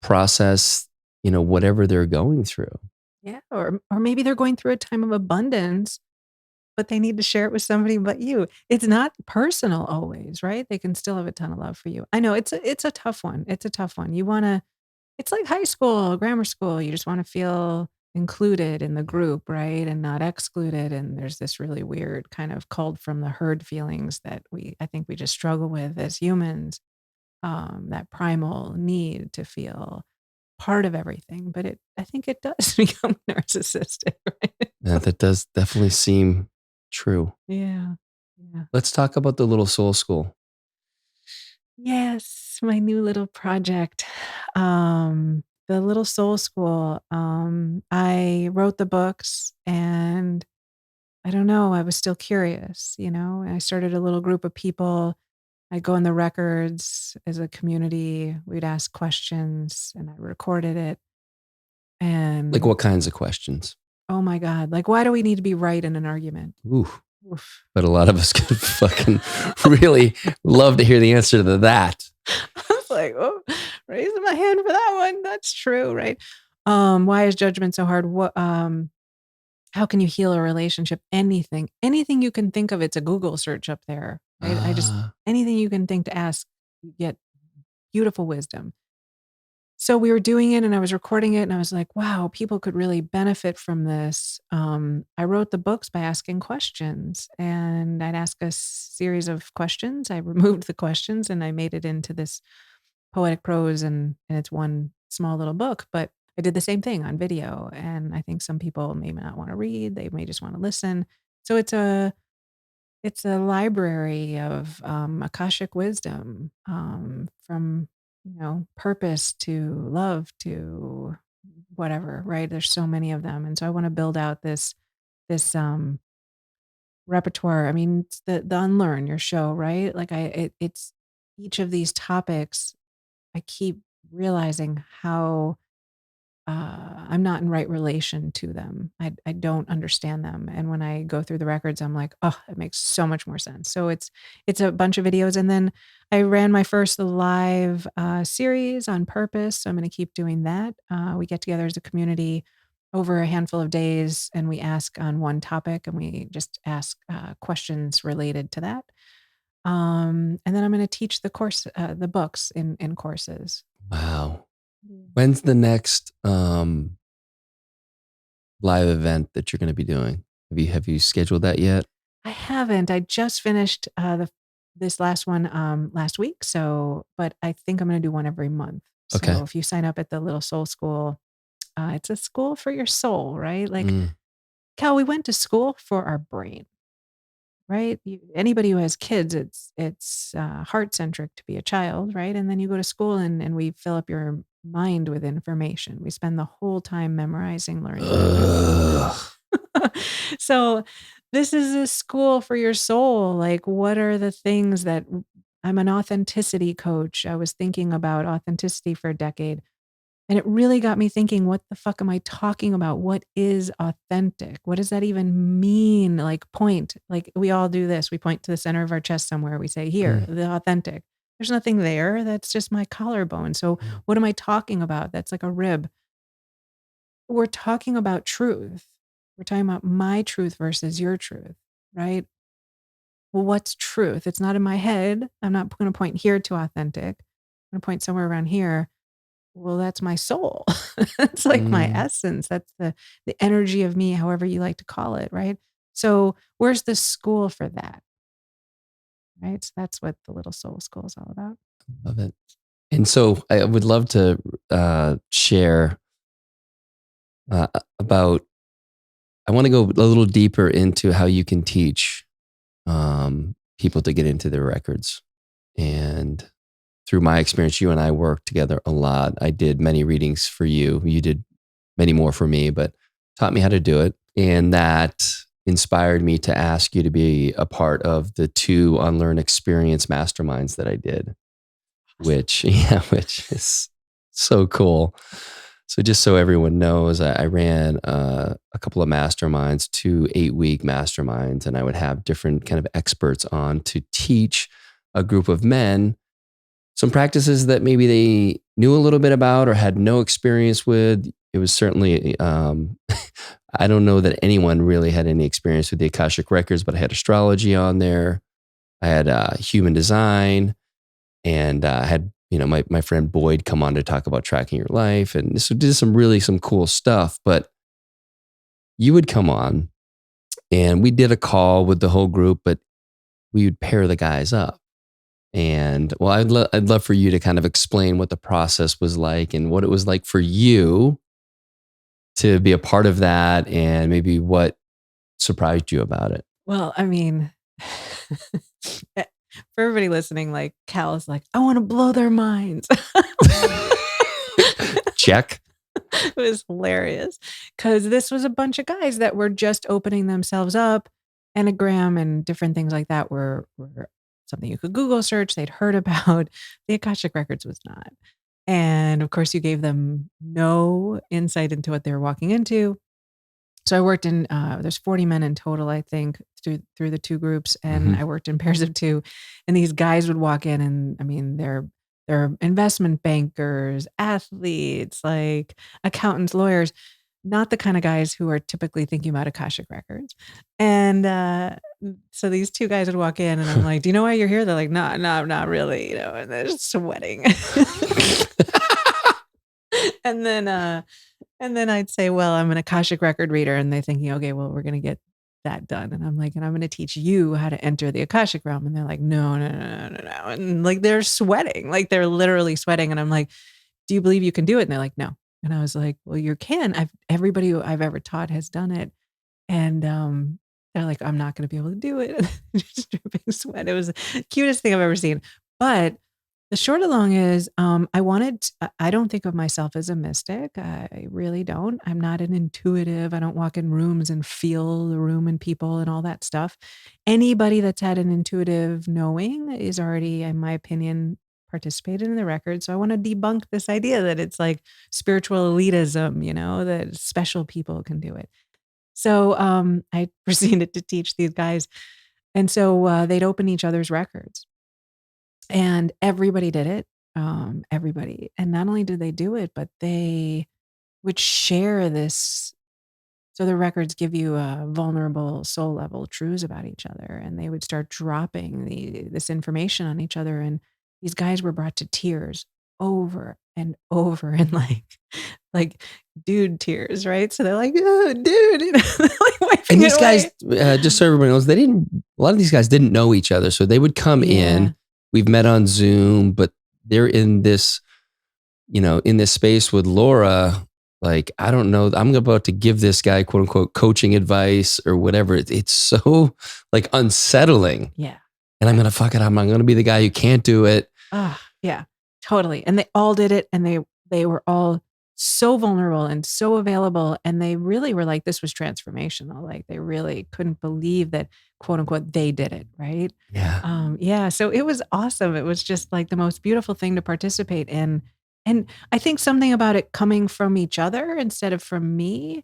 process, whatever they're going through. Yeah. Or maybe they're going through a time of abundance, but they need to share it with somebody but you. It's not personal always, right? They can still have a ton of love for you. I know it's a tough one. It's a tough one. It's like high school, grammar school. You just want to feel included in the group, right? And not excluded. And there's this really weird kind of culled from the herd feelings that I think we just struggle with as humans. That primal need to feel part of everything. But I think it does become narcissistic, right? Yeah, that does definitely seem true. Yeah. Yeah. Let's talk about the Little Soul School. Yes, my new little project. The Little Soul School. I wrote the books and I don't know, I was still curious, I started a little group of people. I'd go in the records as a community. We'd ask questions and I recorded it. And Like what kinds of questions? oh my God, like why do we need to be right in an argument? Ooh. Oof. But a lot of us could fucking really love to hear the answer to that. I was like, oh, raising my hand for that one. That's true, right? Why is judgment so hard? How can you heal a relationship? Anything you can think of, it's a Google search up there. Right? Anything you can think to ask, you get beautiful wisdom. So we were doing it and I was recording it and I was like, wow, people could really benefit from this. I wrote the books by asking questions and I'd ask a series of questions. I removed the questions and I made it into this poetic prose and it's one small little book, but I did the same thing on video. And I think some people may not want to read. They may just want to listen. So it's It's a library of Akashic wisdom, from, purpose to love to whatever, right? There's so many of them. And so I want to build out this repertoire. I mean, it's the Unlearn, your show, right? Like it's each of these topics, I keep realizing how I'm not in right relation to them. I don't understand them, and when I go through the records, I'm like, oh, it makes so much more sense. So it's a bunch of videos, and then I ran my first live series on purpose. So I'm going to keep doing that. We get together as a community over a handful of days, and we ask on one topic, and we just ask questions related to that. And then I'm going to teach the books in courses. Wow. Yeah. When's the next live event that you're going to be doing? Have you scheduled that yet? I haven't. I just finished this last one last week. So, but I think I'm going to do one every month. Okay. So if you sign up at the Little Soul School, it's a school for your soul, right? Like, Mm. Cal, we went to school for our brain, right? Anybody who has kids, it's heart centric to be a child, right? And then you go to school and we fill up your mind with information. We spend the whole time memorizing, learning, Ugh. so this is a school for your soul. Like, what are the things that I'm an authenticity coach. I was thinking about authenticity for a decade. And it really got me thinking, what the fuck am I talking about? What is authentic? What does that even mean? Like, point. Like, we all do this. We point to the center of our chest somewhere. We say, here, Mm. the authentic. There's nothing there. That's just my collarbone. So, what am I talking about? That's like a rib. We're talking about truth. We're talking about my truth versus your truth, right? Well, what's truth? It's not in my head. I'm not going to point here to authentic. I'm going to point somewhere around here. Well, that's my soul. It's like my Mm. essence. That's the energy of me, however you like to call it, right? So where's the school for that? Right. So that's what the Little Soul School is all about. Love it. And so I would love to share about, I want to go a little deeper into how you can teach people to get into their records. And through my experience, you and I worked together a lot. I did many readings for you. You did many more for me, but taught me how to do it. And that inspired me to ask you to be a part of the 2 Unlearn Experience masterminds that I did, which is so cool. So just so everyone knows, I ran a couple of masterminds, 2 8-week masterminds, and I would have different kind of experts on to teach a group of men some practices that maybe they knew a little bit about or had no experience with. It was certainly, I don't know that anyone really had any experience with the Akashic Records, but I had astrology on there. I had human design, and I had my friend Boyd come on to talk about tracking your life, and so did some cool stuff. But you would come on, and we did a call with the whole group, but we would pair the guys up. And well, I'd love for you to kind of explain what the process was like and what it was like for you to be a part of that, and maybe what surprised you about it. Well, I mean, for everybody listening, like Cal is like, I want to blow their minds. Check. It was hilarious because this was a bunch of guys that were just opening themselves up. Enneagram and different things like that were something you could Google search. They'd heard about. The Akashic Records was not. And of course, you gave them no insight into what they were walking into. So I worked in, there's 40 men in total, I think, through the 2 groups. And Mhm. I worked in pairs of 2. And these guys would walk in and I mean, they're investment bankers, athletes, like accountants, lawyers, not the kind of guys who are typically thinking about Akashic Records. And so these 2 guys would walk in and I'm like, do you know why you're here? They're like, no, no, not really, and they're just sweating. And then I'd say, well, I'm an Akashic record reader. And they're thinking, okay, well, we're going to get that done. And I'm like, and I'm going to teach you how to enter the Akashic realm. And they're like, no, no, no, no, no, no. And like, they're sweating, like they're literally sweating. And I'm like, do you believe you can do it? And they're like, no. And I was like, well, you can. Everybody who I've ever taught has done it. And They're like, I'm not going to be able to do it. Just dripping sweat. It was the cutest thing I've ever seen. But the short and long is, I don't think of myself as a mystic. I really don't. I'm not an intuitive. I don't walk in rooms and feel the room and people and all that stuff. Anybody that's had an intuitive knowing is already, in my opinion, participated in the record. So I want to debunk this idea that it's like spiritual elitism, that special people can do it. So I proceeded to teach these guys. And so they'd open each other's records and everybody did it. Everybody. And not only did they do it, but they would share this. So the records give you a vulnerable soul level truths about each other. And they would start dropping this information on each other. And these guys were brought to tears over and over and like dude tears, right? So they're like, oh, dude, like wiping And these it guys, away. just so everybody knows, a lot of these guys didn't know each other. So they would come in, we've met on Zoom, but they're in this, in this space with Laura. Like, I don't know, I'm about to give this guy, quote unquote, coaching advice or whatever. It's so like unsettling. Yeah. And I'm going to fuck it up. I'm going to be the guy who can't do it. Yeah, totally. And they all did it. And they were all so vulnerable and so available. And they really were like, this was transformational. Like they really couldn't believe that, quote unquote, they did it. Right. Yeah. So it was awesome. It was just like the most beautiful thing to participate in. And I think something about it coming from each other instead of from me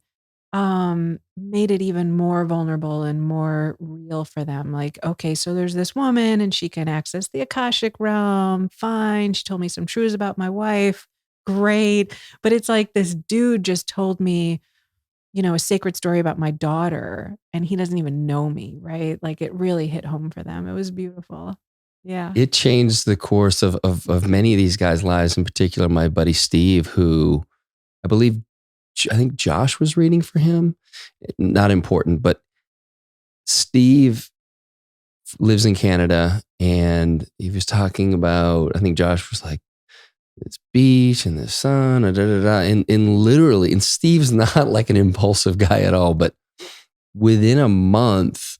made it even more vulnerable and more real for them. Like, okay, so there's this woman and she can access the Akashic realm. Fine. She told me some truths about my wife. Great. But it's like this dude just told me, a sacred story about my daughter and he doesn't even know me, right? Like it really hit home for them. It was beautiful. Yeah. It changed the course of many of these guys' lives, in particular, my buddy Steve, who I think Josh was reading for him. Not important, but Steve lives in Canada and he was talking about, I think Josh was like, this beach and the sun, and literally, and Steve's not like an impulsive guy at all, but within a month,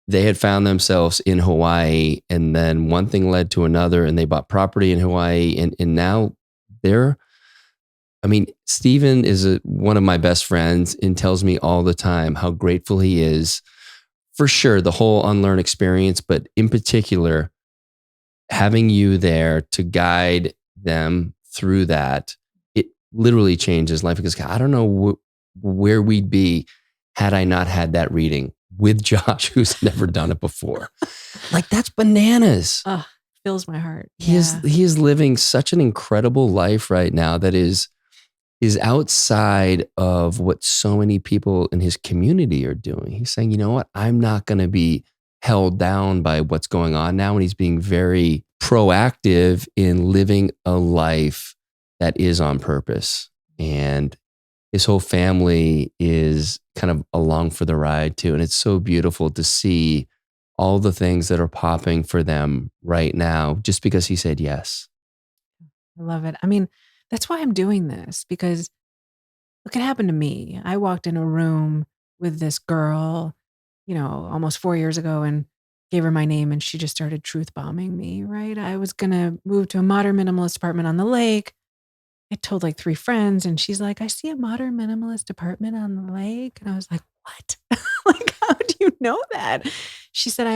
they had found themselves in Hawaii, and then one thing led to another, and they bought property in Hawaii, and now Steven is one of my best friends and tells me all the time how grateful he is for sure, the whole Unlearn experience, but in particular, having you there to guide them through that, it literally changed his life because I don't know where we'd be had I not had that reading with Josh, who's never done it before. Like that's bananas. Fills my heart. He is living such an incredible life right now that is outside of what so many people in his community are doing. He's saying, you know what? I'm not going to be held down by what's going on now. And he's being very proactive in living a life that is on purpose. And his whole family is kind of along for the ride too. And it's so beautiful to see all the things that are popping for them right now, just because he said yes. I love it. I mean, that's why I'm doing this, because look, it happened to me. I walked in a room with this girl, almost 4 years ago and gave her my name and she just started truth bombing me, right? I was going to move to a modern minimalist apartment on the lake. I told like 3 friends and she's like, I see a modern minimalist apartment on the lake. And I was like, what? Like, how do you know that? She said,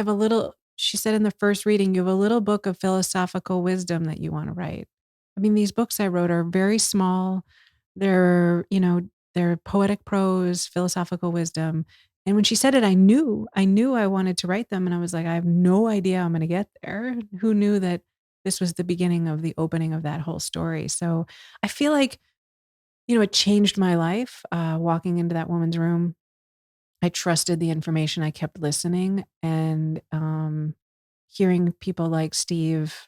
she said in the first reading, you have a little book of philosophical wisdom that you want to write. I mean, these books I wrote are very small. They're poetic prose, philosophical wisdom. And when she said it, I knew I wanted to write them. And I was like, I have no idea I'm going to get there. Who knew that this was the beginning of the opening of that whole story? So I feel like, it changed my life walking into that woman's room. I trusted the information. I kept listening and hearing people like Steve,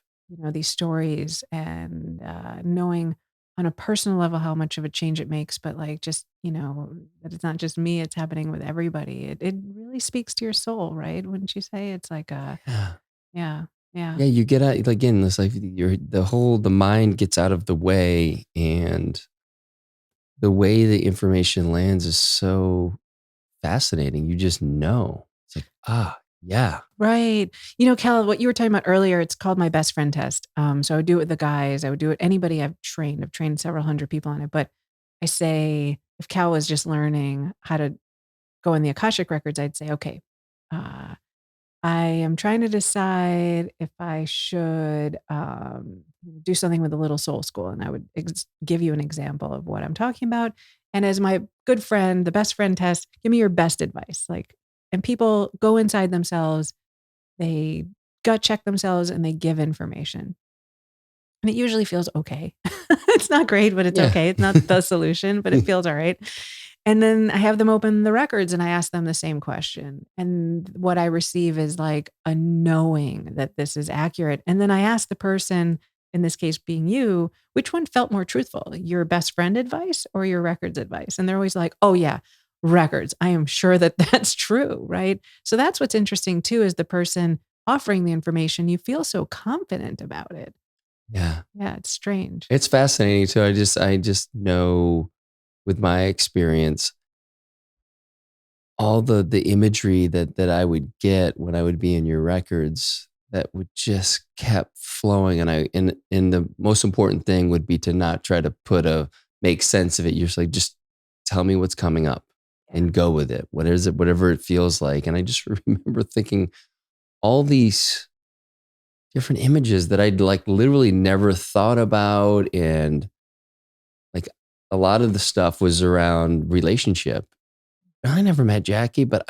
these stories and knowing on a personal level how much of a change it makes, but like just, that it's not just me, it's happening with everybody. It really speaks to your soul, right? Wouldn't you say? It's like yeah. You get out again, it's like the mind gets out of the way, and the way the information lands is so fascinating. You just know. It's like, yeah. Right. You know, Cal, what you were talking about earlier, it's called my best friend test. So I would do it with the guys. I would do it anybody I've trained. I've trained several hundred people on it. But I say, if Cal was just learning how to go in the Akashic records, I'd say, okay, uh, I am trying to decide if I should do something with a little soul school. And I would give you an example of what I'm talking about. And as my good friend, the best friend test, give me your best advice. Like, and people go inside themselves, they gut check themselves, and they give information. And it usually feels okay. It's not great, but it's Yeah. okay. It's not the solution, but it feels all right. And then I have them open the records and I ask them the same question. And what I receive is like a knowing that this is accurate. And then I ask the person, in this case being you, which one felt more truthful, your best friend advice or your records advice? And they're always like, oh, yeah, records. I am sure that that's true. Right. So that's what's interesting too, is the person offering the information, you feel so confident about it. Yeah. Yeah. It's strange. It's fascinating too. I just know with my experience, all the imagery that I would get when I would be in your records that would just kept flowing. And the most important thing would be to not try to make sense of it. You're just like, just tell me what's coming up and go with it. What is it, whatever it feels like. And I just remember thinking all these different images that I'd like literally never thought about. And like a lot of the stuff was around relationship. I never met Jackie, but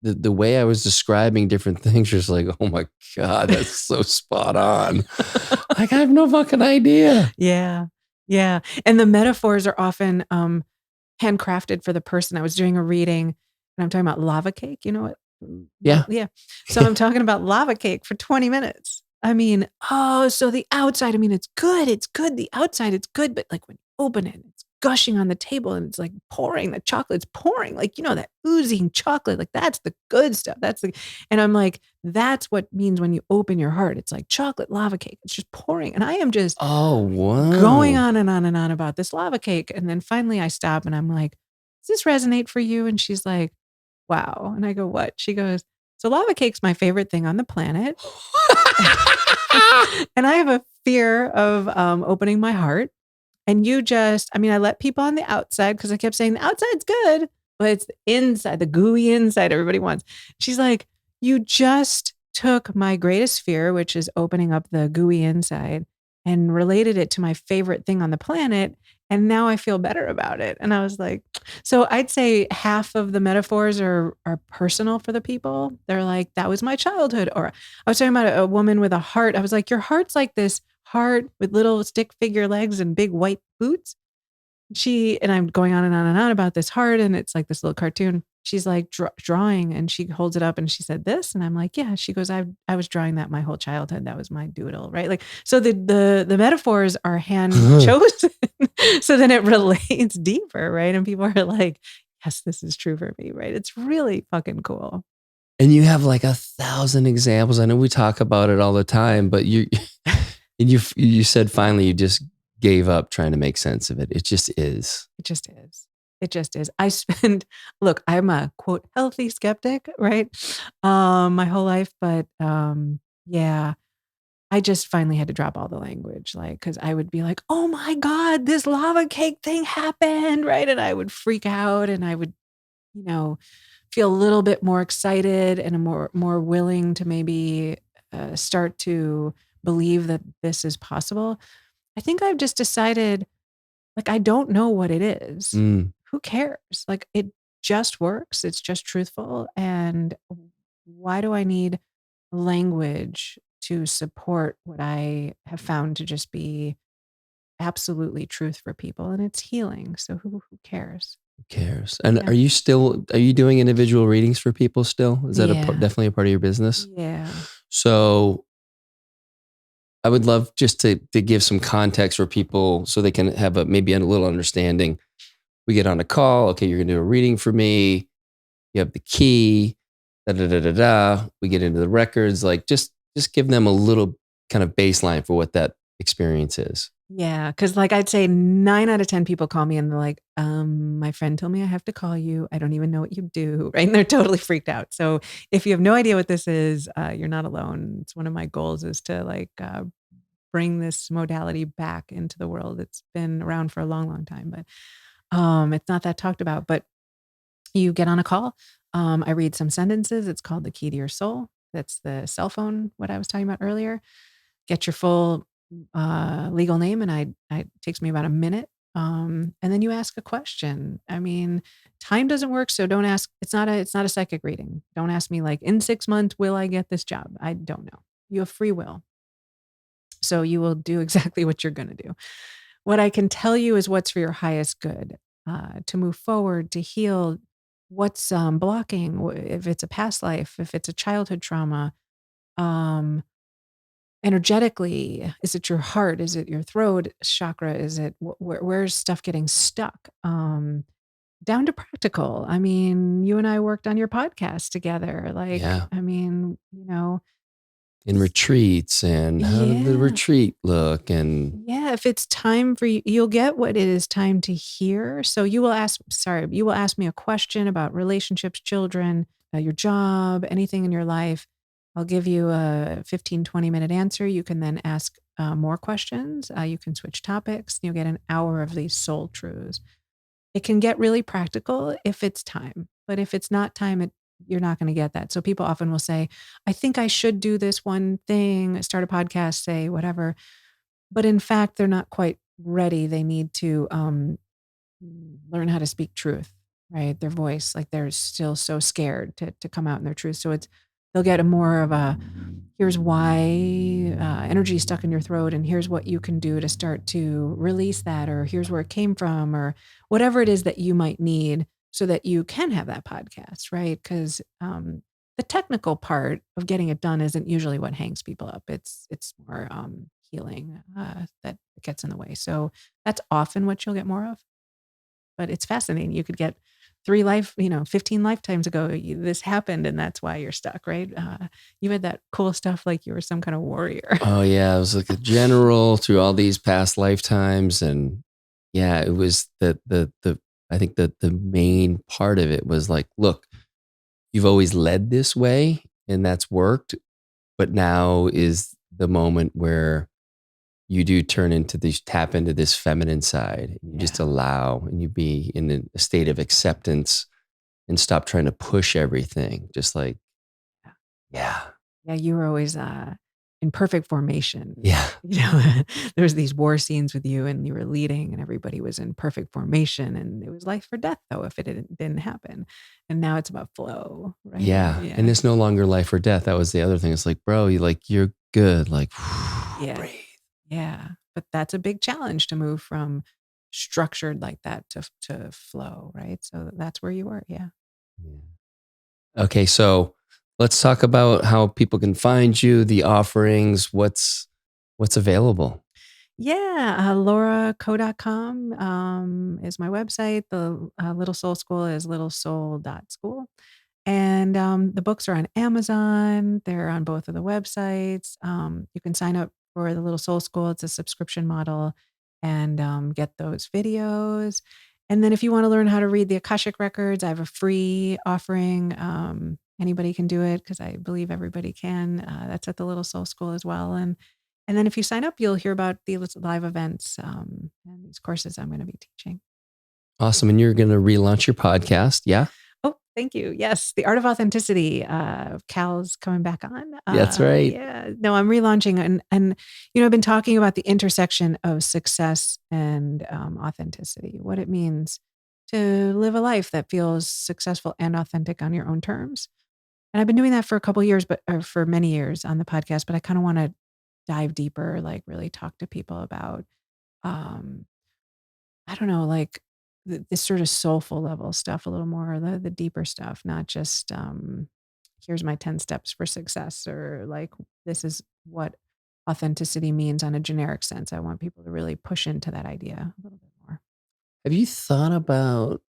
the way I was describing different things was like, oh my God, that's so spot on. Like I have no fucking idea. Yeah. Yeah. And the metaphors are often handcrafted for the person. I was doing a reading and I'm talking about lava cake. You know what? Yeah. Yeah. So I'm talking about lava cake for 20 minutes. I mean, so the outside, I mean, it's good. It's good. The outside, it's good. But like when you open it, it's gushing on the table and it's like pouring, the chocolate's pouring, like, you know, that oozing chocolate, like that's the good stuff. And I'm like, that's what means when you open your heart. It's like chocolate lava cake. It's just pouring. And I am just going on and on and on about this lava cake. And then finally I stop and I'm like, does this resonate for you? And she's like, wow. And I go, what? She goes, so lava cake's my favorite thing on the planet. And I have a fear of opening my heart. And I let people on the outside because I kept saying the outside's good, but it's the inside, the gooey inside everybody wants. She's like, you just took my greatest fear, which is opening up the gooey inside, and related it to my favorite thing on the planet. And now I feel better about it. And I was like, so I'd say half of the metaphors are personal for the people. They're like, that was my childhood. Or I was talking about a woman with a heart. I was like, your heart's like this heart with little stick figure legs and big white boots. And I'm going on and on and on about this heart. And it's like this little cartoon. She's like drawing and she holds it up and she said this. And I'm like, yeah, she goes, I was drawing that my whole childhood. That was my doodle. Right. Like, so the metaphors are hand chosen. So then it relates deeper. Right. And people are like, yes, this is true for me. Right. It's really fucking cool. And you have like 1,000 examples. I know we talk about it all the time, but you said finally you just gave up trying to make sense of it. It just is. It just is. It just is. Look, I'm a quote healthy skeptic, right? My whole life, but yeah, I just finally had to drop all the language, like, because I would be like, oh my God, this lava cake thing happened, right? And I would freak out and I would, feel a little bit more excited and more willing to maybe start to believe that this is possible. I think I've just decided, like, I don't know what it is. Who cares? Like, it just works. It's just truthful. And why do I need language to support what I have found to just be absolutely truth for people? And it's healing. So who cares? Who cares? And are you doing individual readings for people still? Is that definitely a part of your business? Yeah. So I would love just to give some context for people so they can have maybe a little understanding. We get on a call. Okay, you're going to do a reading for me. You have the key. We get into the records. Like just give them a little kind of baseline for what that experience is. Yeah, because like I'd say 9 out of 10 people call me and they're like, my friend told me I have to call you. I don't even know what you do, right? And they're totally freaked out. So if you have no idea what this is, you're not alone. It's one of my goals is to like bring this modality back into the world. It's been around for a long, long time, but it's not that talked about. But you get on a call. I read some sentences. It's called The Key to Your Soul. That's the cell phone, what I was talking about earlier. Get your full legal name, and it takes me about a minute. And then you ask a question. I mean, time doesn't work, so don't ask. It's not a psychic reading. Don't ask me like, in 6 months, will I get this job? I don't know. You have free will. So you will do exactly what you're going to do. What I can tell you is what's for your highest good, to move forward, to heal, what's blocking, if it's a past life, if it's a childhood trauma, um, energetically, is it your heart? Is it your throat chakra? Is it where's stuff getting stuck? Down to practical. I mean, you and I worked on your podcast together. Like, Yeah. I mean, In retreats, and how did the yeah. retreat look? And Yeah, if it's time for you, you'll get what it is time to hear. So you will ask me a question about relationships, children, your job, anything in your life. I'll give you a 15, 20-minute answer. You can then ask more questions. You can switch topics. You'll get an hour of these soul truths. It can get really practical if it's time, but if it's not time, you're not going to get that. So people often will say, I think I should do this one thing, start a podcast, say whatever. But in fact, they're not quite ready. They need to learn how to speak truth, right? Their voice, like they're still so scared to come out in their truth. So they'll get a more of a, here's why energy is stuck in your throat, and here's what you can do to start to release that, or here's where it came from, or whatever it is that you might need so that you can have that podcast, right? Because the technical part of getting it done isn't usually what hangs people up. It's more healing that gets in the way. So that's often what you'll get more of. But it's fascinating. You could get 15 lifetimes ago, this happened, and that's why you're stuck, right? You had that cool stuff like you were some kind of warrior. oh yeah, I was like a general through all these past lifetimes, and yeah, it was the I think that the main part of it was like, look, you've always led this way, and that's worked, but now is the moment where you do tap into this feminine side. You just allow, and you be in a state of acceptance and stop trying to push everything. Just like, yeah. Yeah, you were always in perfect formation. Yeah. There was these war scenes with you, and you were leading, and everybody was in perfect formation, and it was life or death though if it didn't happen. And now it's about flow, right? Yeah. And it's no longer life or death. That was the other thing. It's like, bro, you're good. Like, Yeah. breathe. Yeah, but that's a big challenge to move from structured like that to flow, right? So that's where you were. Yeah. Okay, so let's talk about how people can find you, the offerings, what's available. Yeah, lauraco.com is my website. The Little Soul School is littlesoul.school. And the books are on Amazon. They're on both of the websites. You can sign up for the Little Soul School. It's a subscription model, and get those videos. And then if you want to learn how to read the Akashic Records, I have a free offering. Anybody can do it because I believe everybody can. That's at the Little Soul School as well. And then if you sign up, you'll hear about the live events and these courses I'm going to be teaching. Awesome. And you're going to relaunch your podcast. Yeah. Oh, thank you. Yes. The Art of Authenticity. Cal's coming back on. That's right. Yeah. No, I'm relaunching. And I've been talking about the intersection of success and authenticity, what it means to live a life that feels successful and authentic on your own terms. And I've been doing that for a couple of years, or for many years on the podcast, but I kind of want to dive deeper, like really talk to people about, um, I don't know, like this sort of soulful level stuff, a little more the deeper stuff, not just here's my 10 steps for success, or like this is what authenticity means on a generic sense. I want people to really push into that idea a little bit more. Have you thought about,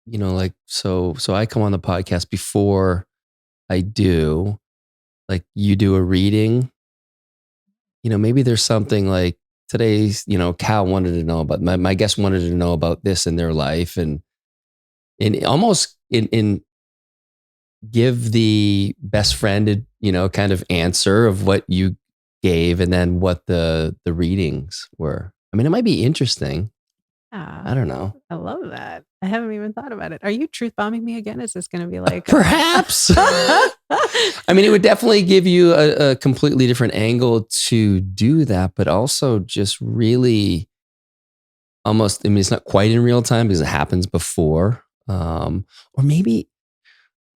like, so I come on the podcast before I do, like, you do a reading maybe there's something like today's, Cal wanted to know about my guest wanted to know about this in their life, and almost in give the best friend, kind of answer of what you gave and then what the readings were. I mean, it might be interesting. Yeah, I don't know. I love that. I haven't even thought about it. Are you truth bombing me again? Is this going to be like Perhaps? I mean, it would definitely give you a completely different angle to do that, but also just really almost, I mean, it's not quite in real time because it happens before. Or maybe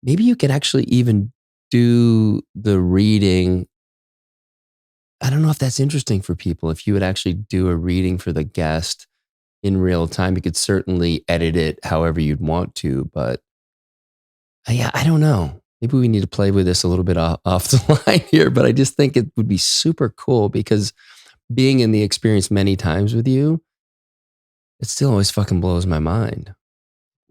you could actually even do the reading. I don't know if that's interesting for people. If you would actually do a reading for the guest in real time, you could certainly edit it however you'd want to. But yeah, I don't know. Maybe we need to play with this a little bit off the line here. But I just think it would be super cool because being in the experience many times with you, it still always fucking blows my mind.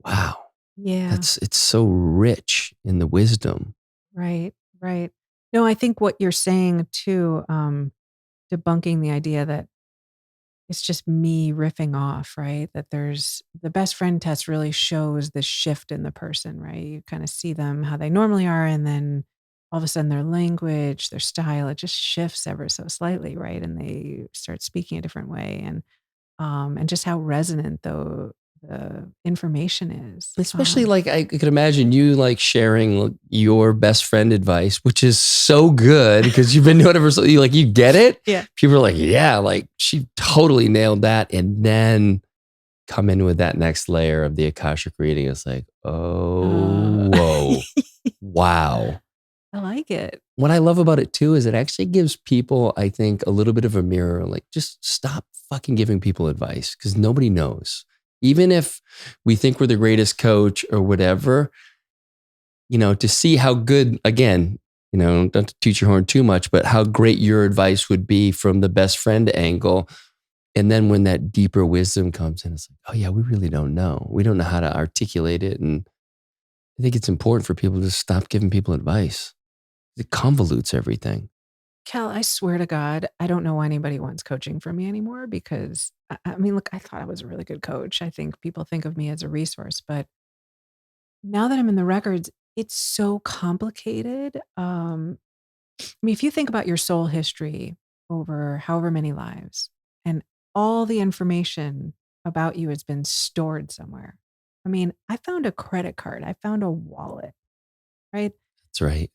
Wow. Yeah. It's so rich in the wisdom. Right. Right. No, I think what you're saying too, debunking the idea that it's just me riffing off, right? That there's the best friend test really shows the shift in the person, right? You kind of see them how they normally are, and then all of a sudden their language, their style, it just shifts ever so slightly, right? And they start speaking a different way, and just how resonant though the information is. Especially like I could imagine you like sharing your best friend advice, which is so good because you've been doing it for so you get it. Yeah. People are like, yeah, like she totally nailed that. And then come in with that next layer of the Akashic reading. It's like, oh, whoa. Wow. I like it. What I love about it too is it actually gives people, I think, a little bit of a mirror. Like, just stop fucking giving people advice because nobody knows. Even if we think we're the greatest coach or whatever, to see how good, again, not to toot your horn too much, but how great your advice would be from the best friend angle. And then when that deeper wisdom comes in, it's like, oh yeah, we really don't know. We don't know how to articulate it. And I think it's important for people to stop giving people advice. It convolutes everything. Cal, I swear to God, I don't know why anybody wants coaching from me anymore because I mean, look, I thought I was a really good coach. I think people think of me as a resource, but now that I'm in the records, it's so complicated. I mean, if you think about your soul history over however many lives and all the information about you has been stored somewhere. I mean, I found a credit card, I found a wallet, right? That's right.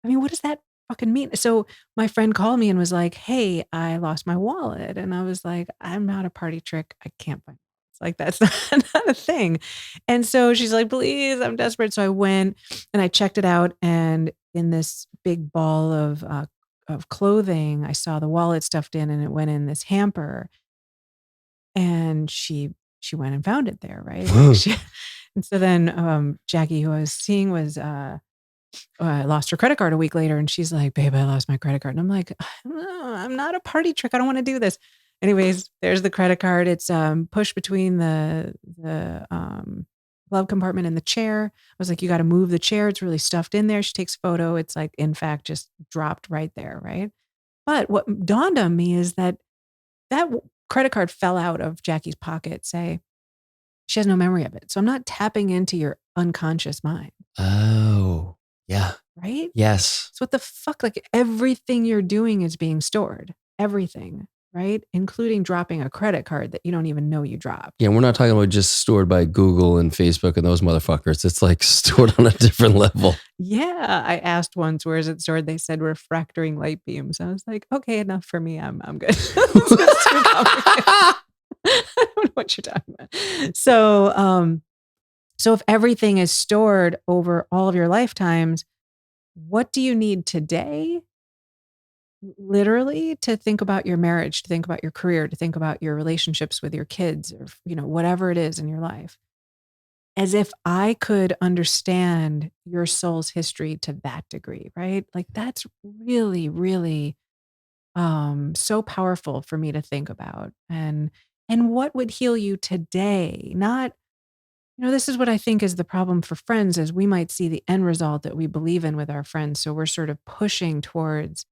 I mean, what does that fucking mean? So my friend called me and was like, "Hey, I lost my wallet." And I was like, "I'm not a party trick. I can't find it." Like that's not a thing. And so she's like, "Please, I'm desperate." So I went and I checked it out, and in this big ball of clothing, I saw the wallet stuffed in, and it went in this hamper. And she went and found it there, right? And so then Jackie, who I was seeing, was lost her credit card a week later, and she's like, "Babe, I lost my credit card." And I'm like, I'm not a party trick. I don't want to do this. Anyways, there's the credit card. It's pushed between the glove compartment and the chair. I was like, "You got to move the chair. It's really stuffed in there." She takes a photo. It's like, in fact, just dropped right there, right? But what dawned on me is that credit card fell out of Jackie's pocket. Say, she has no memory of it. So I'm not tapping into your unconscious mind. Oh, yeah. Right? Yes. So what the fuck? Like everything you're doing is being stored. Everything, right? Including dropping a credit card that you don't even know you dropped. Yeah, we're not talking about just stored by Google and Facebook and those motherfuckers. It's like stored on a different level. Yeah. I asked once, where is it stored? They said refractoring light beams. I was like, okay, enough for me. I'm good. I don't know what you're talking about. So if everything is stored over all of your lifetimes, what do you need today? Literally to think about your marriage, to think about your career, to think about your relationships with your kids, or whatever it is in your life. As if I could understand your soul's history to that degree, right? Like that's really, really so powerful for me to think about. And what would heal you today? Not, this is what I think is the problem for friends is we might see the end result that we believe in with our friends. So we're sort of pushing towards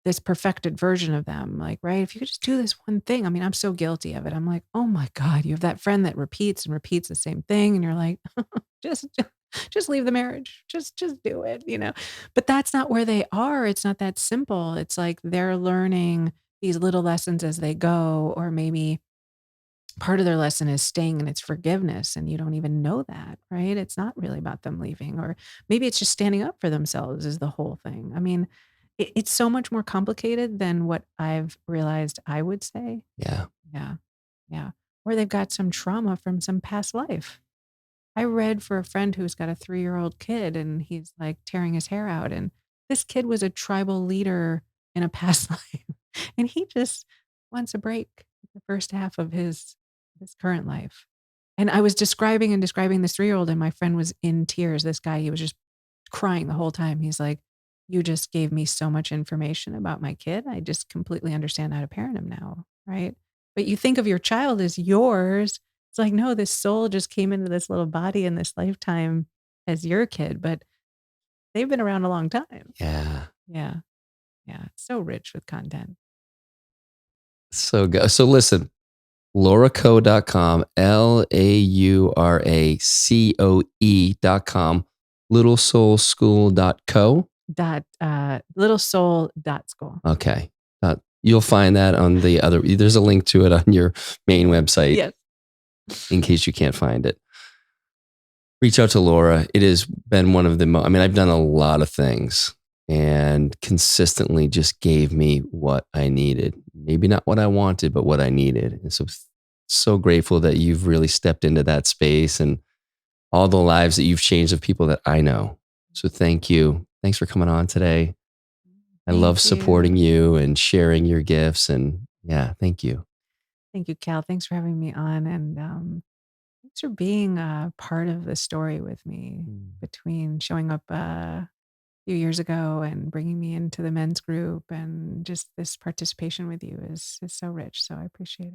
this perfected version of them. Like, right, if you could just do this one thing. I mean, I'm so guilty of it. I'm like, oh my God, you have that friend that repeats and repeats the same thing. And you're like, just just leave the marriage. Just do it, you know. But that's not where they are. It's not that simple. It's like they're learning these little lessons as they go, or maybe part of their lesson is staying in its forgiveness and you don't even know that, right? It's not really about them leaving, or maybe it's just standing up for themselves is the whole thing. I mean, it's so much more complicated than what I've realized I would say. Yeah. Yeah. Yeah. Or they've got some trauma from some past life. I read for a friend who's got a 3-year-old kid and he's like tearing his hair out. And this kid was a tribal leader in a past life. And he just wants a break the first half of his current life. And I was describing and describing this 3-year-old, and my friend was in tears. This guy, he was just crying the whole time. He's like, you just gave me so much information about my kid. I just completely understand how to parent him now. Right. But you think of your child as yours. It's like, no, this soul just came into this little body in this lifetime as your kid, but they've been around a long time. Yeah. Yeah. Yeah. It's so rich with content. So go. So listen, lauracoe.com, LAURACOE.com, littlesoulschool.co. Littlesoul.school. Okay. You'll find that on the other, there's a link to it on your main website. Yes. In case you can't find it. Reach out to Laura. It has been one of the I mean, I've done a lot of things and consistently just gave me what I needed. Maybe not what I wanted, but what I needed. And so grateful that you've really stepped into that space and all the lives that you've changed of people that I know. So thank you. Thanks for coming on today. I love supporting you and sharing your gifts. And yeah, thank you. Thank you, Cal. Thanks for having me on. And thanks for being a part of the story with me between showing up a few years ago and bringing me into the men's group. And just this participation with you is so rich. So I appreciate it.